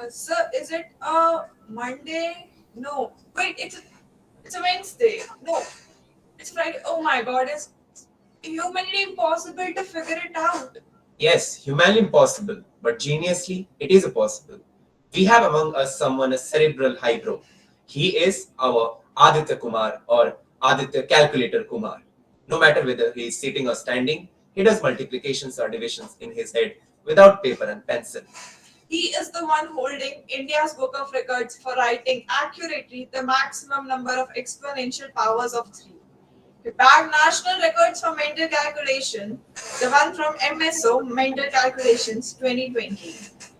Speaker 5: Sir, is it a Monday? No. Wait, it's a Wednesday. No, it's Friday. Oh my God, it's humanly impossible to figure it out.
Speaker 3: Yes, humanly impossible, but geniusly, it is possible. We have among us someone a cerebral hydro. He is our Aditya Kumar or Aditya Calculator Kumar. No matter whether he is sitting or standing, he does multiplications or divisions in his head without paper and pencil.
Speaker 5: He is the one holding India's book of records for writing accurately the maximum number of exponential powers of 3. He bagged national records for mental calculation, the one from MSO Mental Calculations 2020.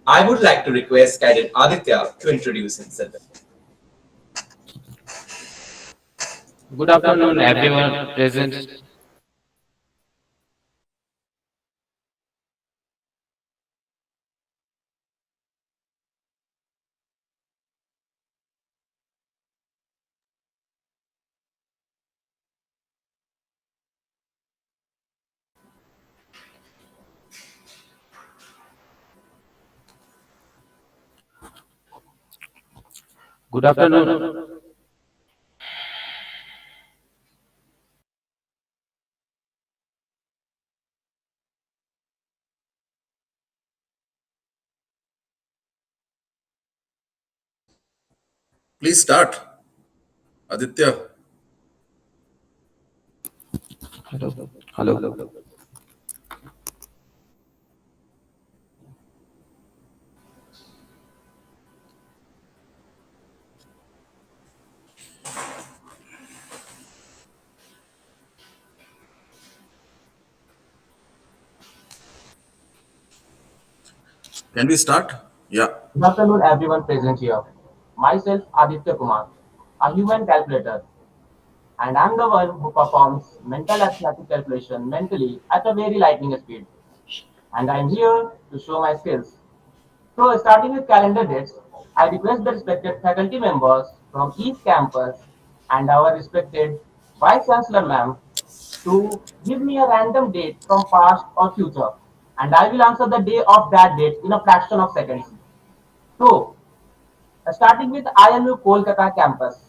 Speaker 3: I would like to request Cadet Aditya to introduce himself.
Speaker 4: Good afternoon, everyone present. Good afternoon.
Speaker 2: Please start. Aditya.
Speaker 16: Hello. Hello.
Speaker 2: Can we start? Yeah.
Speaker 6: Good afternoon, everyone present here. Myself, Aditya Kumar, a human calculator, and I'm the one who performs mental arithmetic calculation mentally at a very lightning speed. And I'm here to show my skills. So, starting with calendar dates, I request the respected faculty members from each campus and our respected Vice Chancellor ma'am to give me a random date from past or future, and I will answer the day of that date in a fraction of seconds. So, starting with IMU Kolkata campus.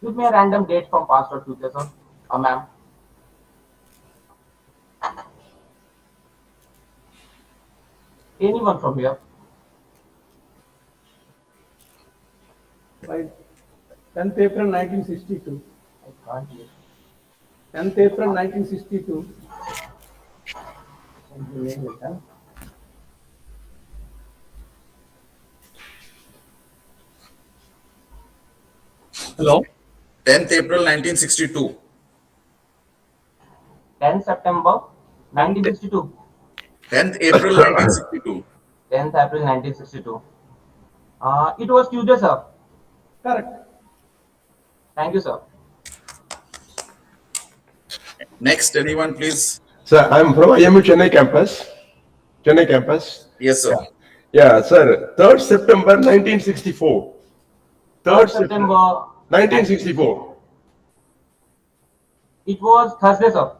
Speaker 6: Give me a random date from past or future, sir. Ma'am. Anyone from here?
Speaker 23: Right. 10th April 1962.
Speaker 6: I can't hear.
Speaker 23: 10th April 1962. Hello?
Speaker 2: 10th April 1962.
Speaker 6: 10 September 1962.
Speaker 2: 10th April 1962.
Speaker 6: 10th April 1962. It was Tuesday, sir.
Speaker 23: Correct.
Speaker 6: Thank you, sir.
Speaker 2: Next, anyone, please.
Speaker 24: Sir, I'm from IMU Chennai campus. Chennai campus.
Speaker 2: Yes, sir.
Speaker 24: Yeah, sir. 3rd September 1964.
Speaker 6: 3rd September
Speaker 24: 1964.
Speaker 6: It was Thursday, sir.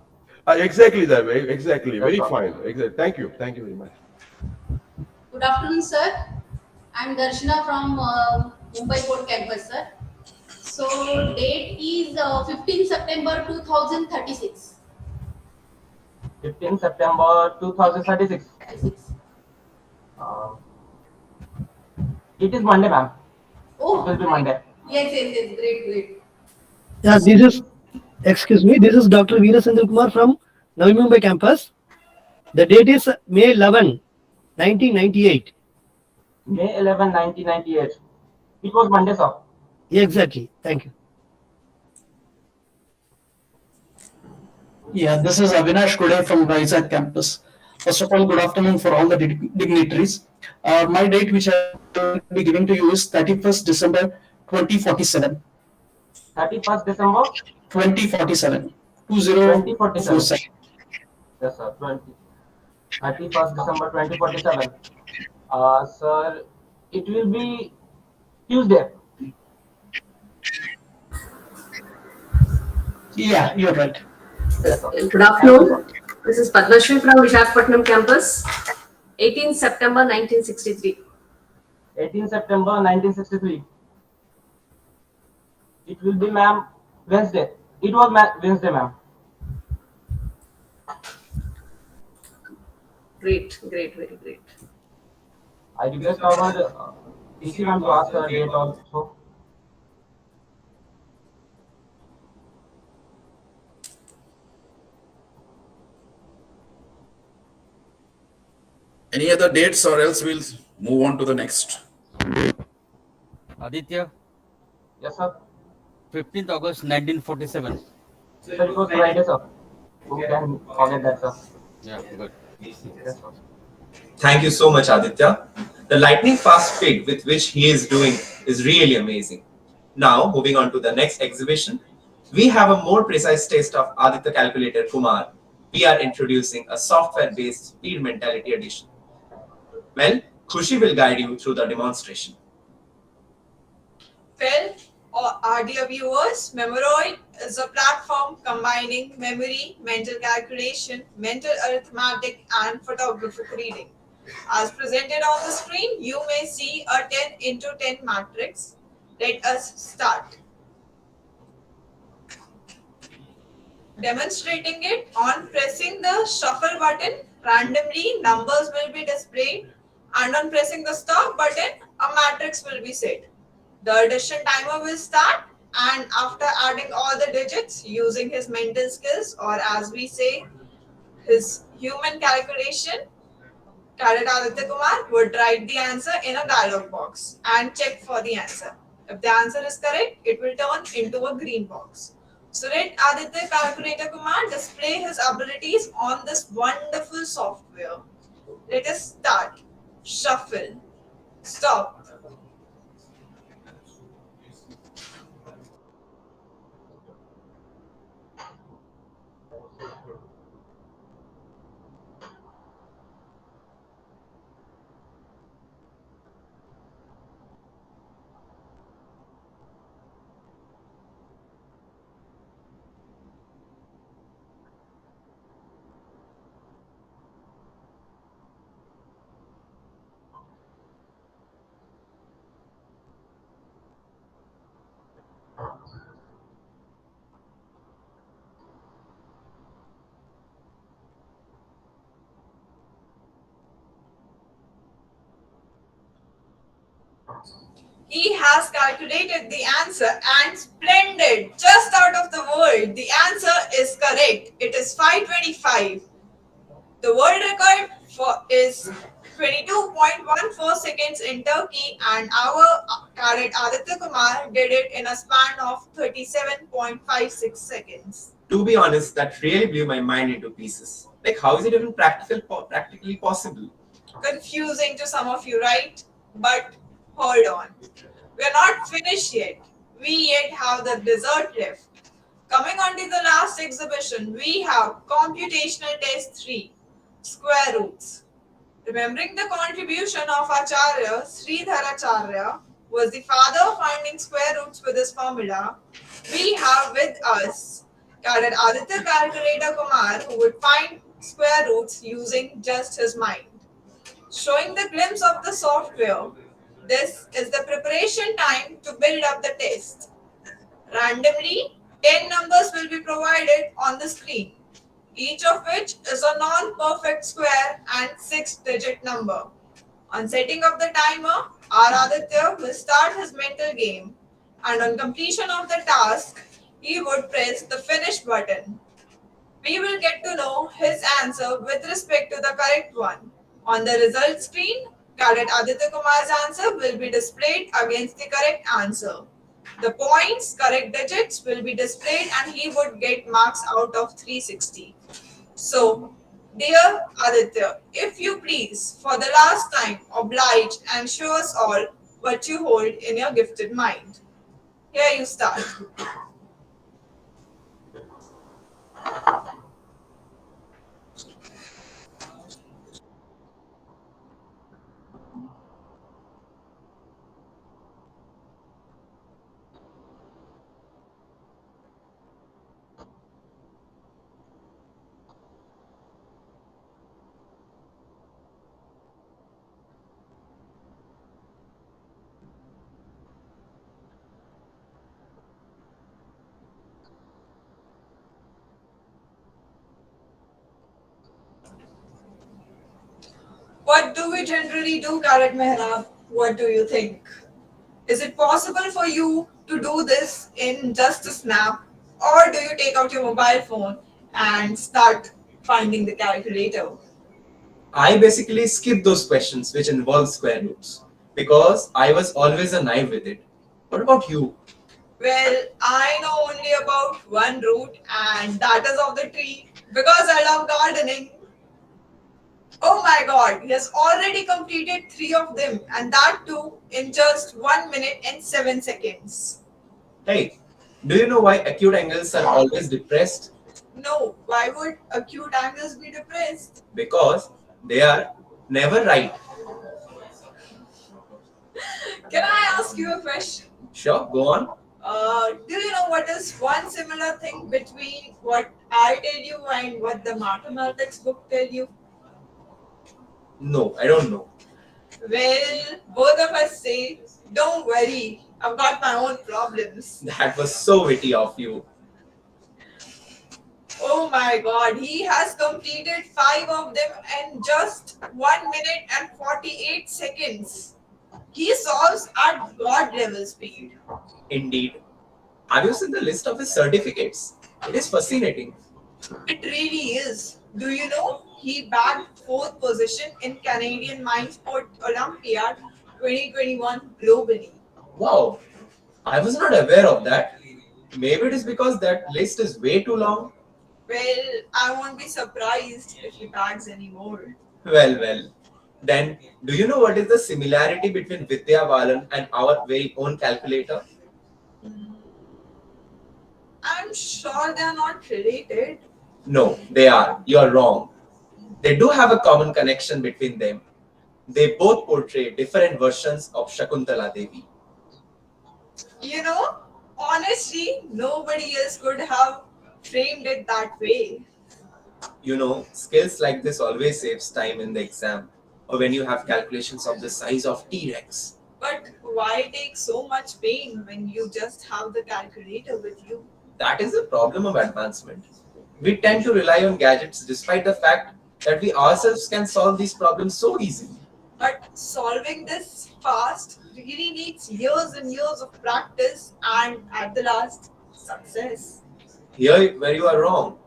Speaker 24: Exactly that way. Exactly. Very fine. Exactly. Thank you. Thank you very much.
Speaker 25: Good afternoon, sir. I'm Darshana from Mumbai Port Campus, sir. So, date is 15 September 2036.
Speaker 6: 15 September 2036. It is Monday, ma'am.
Speaker 25: Oh,
Speaker 6: it will be Monday.
Speaker 25: Yes, great.
Speaker 26: Yeah, excuse me, this is Dr. Veerasandra Kumar from Navi Mumbai campus. The date is May 11, 1998.
Speaker 6: May 11, 1998. It was Monday, sir.
Speaker 26: Yeah, exactly. Thank you.
Speaker 7: Yeah, this is Avinash Kude from Vizag campus. First of all, good afternoon for all the dignitaries. My date which I will be giving to you is 31st December 2047.
Speaker 6: 31st December
Speaker 7: 2047.
Speaker 6: 2047.
Speaker 7: 2047.
Speaker 6: Yes, sir. 31st December 2047. Sir, it will be Tuesday.
Speaker 7: Yeah, you're right.
Speaker 6: Yes, sir.
Speaker 8: Good afternoon. This is Padmashri from Visakhapatnam campus. 18 September 1963.
Speaker 6: 18 September 1963. It will be, ma'am, Wednesday. It was Wednesday, ma'am.
Speaker 8: Great, very great.
Speaker 6: I request our PC ma'am to ask her date also.
Speaker 2: Any other dates, or else we'll move on to the next?
Speaker 9: Aditya,
Speaker 6: Yes, sir.
Speaker 9: 15th August 1947.
Speaker 6: Sir, it was Friday, sir. Who can forget that, sir?
Speaker 9: Yeah, good.
Speaker 6: Yes, sir.
Speaker 3: Thank you so much, Aditya. The lightning fast speed with which he is doing is really amazing. Now, moving on to the next exhibition, we have a more precise taste of Aditya Calculator Kumar. We are introducing a software-based speed mentality edition. Well, Khushi will guide you through the demonstration.
Speaker 5: Well, our dear viewers, Memoroid is a platform combining memory, mental calculation, mental arithmetic, and photographic reading. As presented on the screen, you may see a 10 into 10 matrix. Let us start. Demonstrating it on pressing the shuffle button, randomly numbers will be displayed, and on pressing the stop button, a matrix will be set. The addition timer will start, and after adding all the digits using his mental skills, or as we say, his human calculation, Cadet Aditya Kumar would write the answer in a dialog box and check for the answer. If the answer is correct, it will turn into a green box. So let Aditya Calculator Kumar display his abilities on this wonderful software. Let us start. Shuffle. Stop. He has calculated the answer and splendid, just out of the world. The answer is correct. It is 525. The world record is 22.14 seconds in Turkey, and our cadet Aditya Kumar did it in a span of 37.56 seconds.
Speaker 3: To be honest, that really blew my mind into pieces. Like, how is it even practically possible?
Speaker 5: Confusing to some of you, right? But hold on. We are not finished yet. We yet have the dessert left. Coming on to the last exhibition, we have Computational Test 3, Square Roots. Remembering the contribution of Acharya Sridharacharya was the father of finding square roots with his formula, we have with us Cadet Aditya Calculator Kumar, who would find square roots using just his mind. Showing the glimpse of the software, this is the preparation time to build up the test. Randomly, 10 numbers will be provided on the screen, each of which is a non-perfect square and 6-digit number. On setting of the timer, our Aditya will start his mental game, and on completion of the task, he would press the finish button. We will get to know his answer with respect to the correct one. On the result screen, Cadet Aditya Kumar's answer will be displayed against the correct answer. The points, correct digits will be displayed and he would get marks out of 360. So, dear Aditya, if you please, for the last time, oblige and show us all what you hold in your gifted mind. Here you start. What do we generally do, Cadet Mehrab? What do you think? Is it possible for you to do this in just a snap? Or do you take out your mobile phone and start finding the calculator?
Speaker 3: I basically skip those questions which involve square roots because I was always a naive with it. What about you?
Speaker 5: Well, I know only about one root, and that is of the tree because I love gardening. Oh my god, he has already completed 3 of them, and that too in just 1 minute and 7 seconds.
Speaker 3: Hey, do you know why acute angles are always depressed?
Speaker 5: No, why would acute angles be depressed?
Speaker 3: Because they are never right.
Speaker 5: Can I ask you a question?
Speaker 3: Sure, go on.
Speaker 5: Do you know what is one similar thing between what I tell you and what the mathematics book tell you?
Speaker 3: No, I don't know.
Speaker 5: Well, both of us say, don't worry, I've got my own problems.
Speaker 3: That was so witty of you.
Speaker 5: Oh my god, he has completed 5 of them in just 1 minute and 48 seconds. He solves at god level speed.
Speaker 3: Indeed. Have you seen the list of his certificates? It is fascinating.
Speaker 5: It really is. Do you know he bagged 4th position in Canadian Mind Sport Olympiad 2021 globally?
Speaker 3: Wow, I was not aware of that. Maybe it is because that list is way too long.
Speaker 5: Well, I won't be surprised if he bags any more.
Speaker 3: Well. Then, do you know what is the similarity between Vidya Balan and our very own calculator?
Speaker 5: I'm sure they are not related.
Speaker 3: No, they are. You are wrong. They do have a common connection between them. They both portray different versions of Shakuntala Devi.
Speaker 5: You know, honestly, nobody else could have framed it that way.
Speaker 3: You know, skills like this always saves time in the exam or when you have calculations of the size of T-Rex.
Speaker 5: But why take so much pain when you just have the calculator with you?
Speaker 3: That is the problem of advancement. We tend to rely on gadgets despite the fact that we ourselves can solve these problems so easily.
Speaker 5: But solving this fast really needs years and years of practice and at the last, success.
Speaker 3: Here where you are wrong.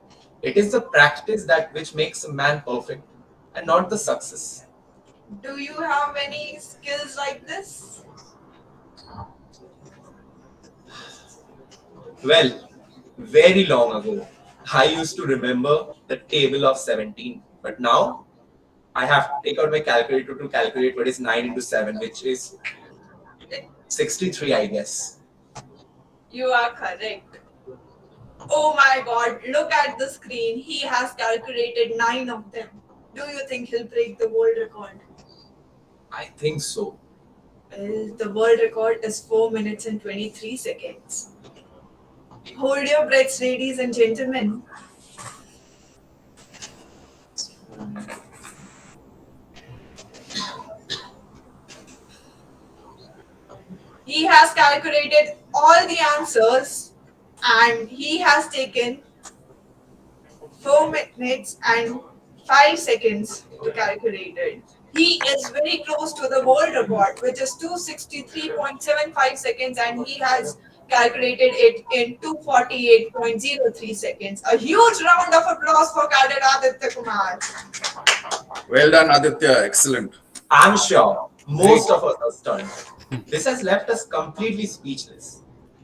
Speaker 3: It is the practice that which makes a man perfect and not the success.
Speaker 5: Do you have any skills like this?
Speaker 3: Well, very long ago, I used to remember the table of 17. But now, I have to take out my calculator to calculate what is 9 into 7, which is 63, I guess.
Speaker 5: You are correct. Oh my god, look at the screen. He has calculated 9 of them. Do you think he'll break the world record?
Speaker 3: I think so.
Speaker 5: Well, the world record is 4 minutes and 23 seconds. Hold your breaths, ladies and gentlemen. He has calculated all the answers and he has taken 4 minutes and 5 seconds to calculate it. He is very close to the world record, which is 263.75 seconds, and he has calculated it in 248.03 seconds. A huge round of applause for Cadet Aditya Kumar.
Speaker 2: Well done, Aditya. Excellent.
Speaker 3: I'm sure most of us are stunned. This has left us completely speechless.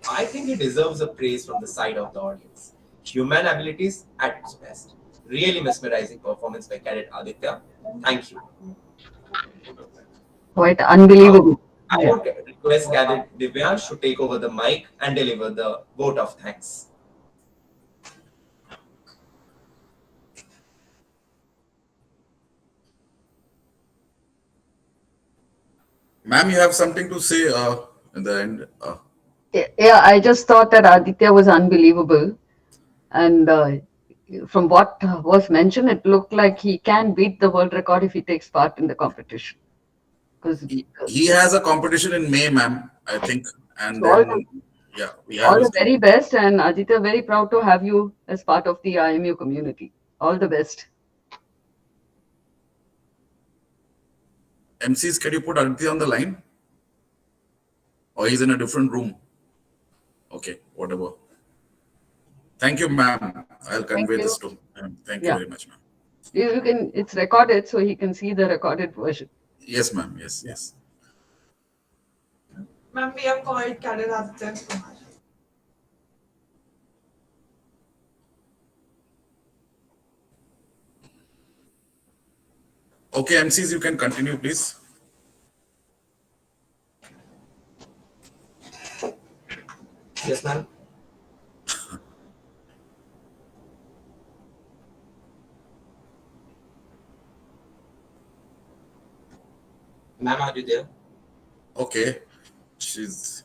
Speaker 3: I think he deserves a praise from the side of the audience. Human abilities at its best. Really mesmerizing performance by Cadet Aditya. Thank you.
Speaker 10: Quite unbelievable.
Speaker 3: I would request Cadet Divyansh to take over the mic and deliver the vote of thanks.
Speaker 2: Ma'am, you have something to say in the end?
Speaker 10: Yeah, I just thought that Aditya was unbelievable. And from what was mentioned, it looked like he can beat the world record if he takes part in the competition. Because
Speaker 2: He has a competition in May, ma'am, I think. And
Speaker 10: So all
Speaker 2: then, yeah, we
Speaker 10: all
Speaker 2: have
Speaker 10: the
Speaker 2: his.
Speaker 10: very best, and Aditya, very proud to have you as part of the IMU community. All the best.
Speaker 2: MCs, can you put Aditya on the line? Or he's in a different room? Okay, whatever. Thank you, ma'am. I'll convey
Speaker 10: Thank
Speaker 2: this
Speaker 10: you.
Speaker 2: to him. Thank you
Speaker 10: Yeah.
Speaker 2: very much, ma'am.
Speaker 10: You can. It's recorded, so he can see the recorded version.
Speaker 2: Yes, ma'am. Yes, yes.
Speaker 5: Ma'am, we have called Cadet Aditya Kumar.
Speaker 2: Okay, MCs, you can continue, please.
Speaker 3: Yes, ma'am. Ma'am, are you there?
Speaker 2: Okay. She's.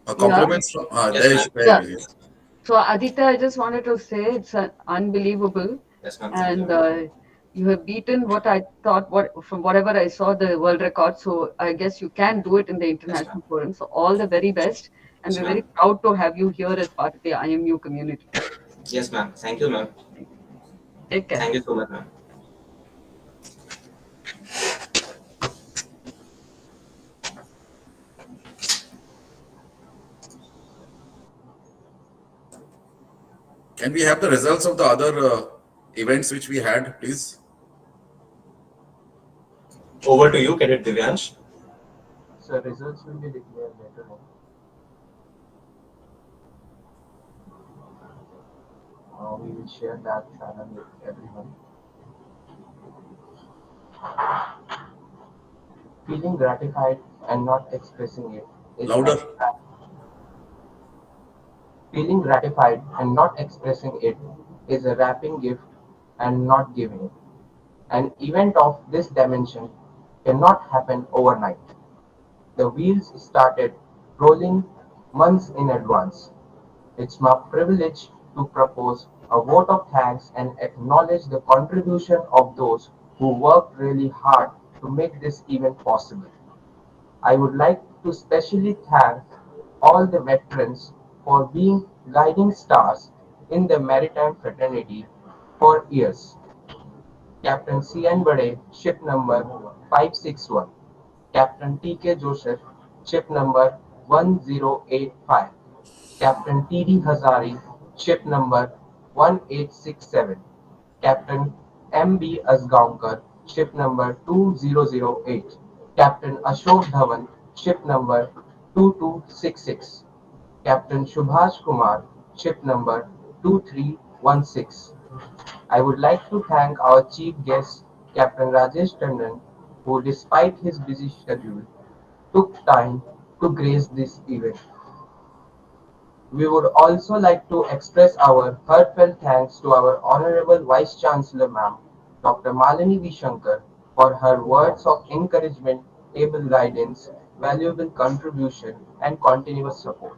Speaker 2: Compliments from. There she
Speaker 10: Yeah.
Speaker 2: is.
Speaker 10: So Aditya, I just wanted to say it's unbelievable,
Speaker 3: Yes, ma'am.
Speaker 10: and you have beaten what I thought. From whatever I saw, the world record. So I guess you can do it in the international forum. So all the very best, and
Speaker 3: Yes,
Speaker 10: we're
Speaker 3: ma'am.
Speaker 10: very proud to have you here as part of the IMU community.
Speaker 3: Yes, ma'am. Thank you, ma'am.
Speaker 10: Take care.
Speaker 3: Thank you so much, ma'am.
Speaker 2: Can we have the results of the other events which we had, please?
Speaker 3: Over to you, Cadet Divyansh.
Speaker 6: So results will be declared later on. We will share that channel with everyone. Feeling gratified and not expressing it is
Speaker 2: Louder.
Speaker 6: Feeling gratified and not expressing it is a wrapping gift and not giving. An event of this dimension cannot happen overnight. The wheels started rolling months in advance. It's my privilege to propose a vote of thanks and acknowledge the contribution of those who worked really hard to make this event possible. I would like to specially thank all the veterans for being guiding stars in the maritime fraternity for years. Captain C.N. Bade, ship number 561. Captain T.K. Joseph, ship number 1085. Captain T.D. Hazari, ship number 1867. Captain M.B. Asgaonkar, ship number 2008. Captain Ashok Dhawan, ship number 2266. Captain Subhash Kumar, ship number 2316. I would like to thank our chief guest, Captain Rajesh Tandon, who despite his busy schedule, took time to grace this event. We would also like to express our heartfelt thanks to our Honorable Vice Chancellor Ma'am, Dr. Malini V. Shankar, for her words of encouragement, able guidance, valuable contribution, and continuous support.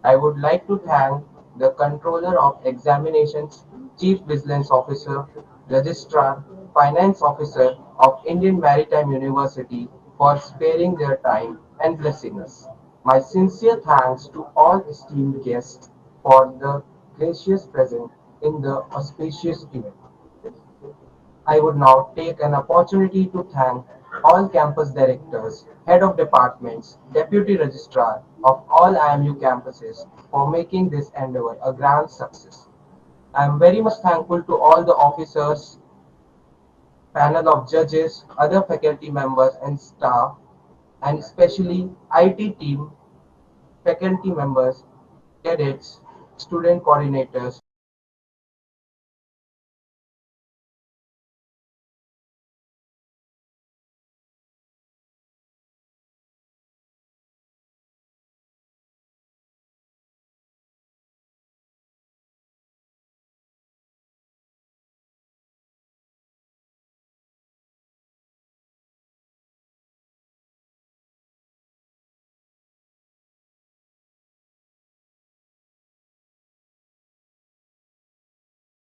Speaker 6: I would like to thank the Controller of Examinations, Chief Vigilance Officer, Registrar, Finance Officer of Indian Maritime University for sparing their time and blessing us. My sincere thanks to all esteemed guests for the gracious presence in the auspicious event. I would now take an opportunity to thank all campus directors, head of departments, deputy registrar of all IMU campuses for making this endeavor a grand success. I am very much thankful to all the officers panel of judges, other faculty members and staff, and especially IT team, faculty members, cadets, student coordinators,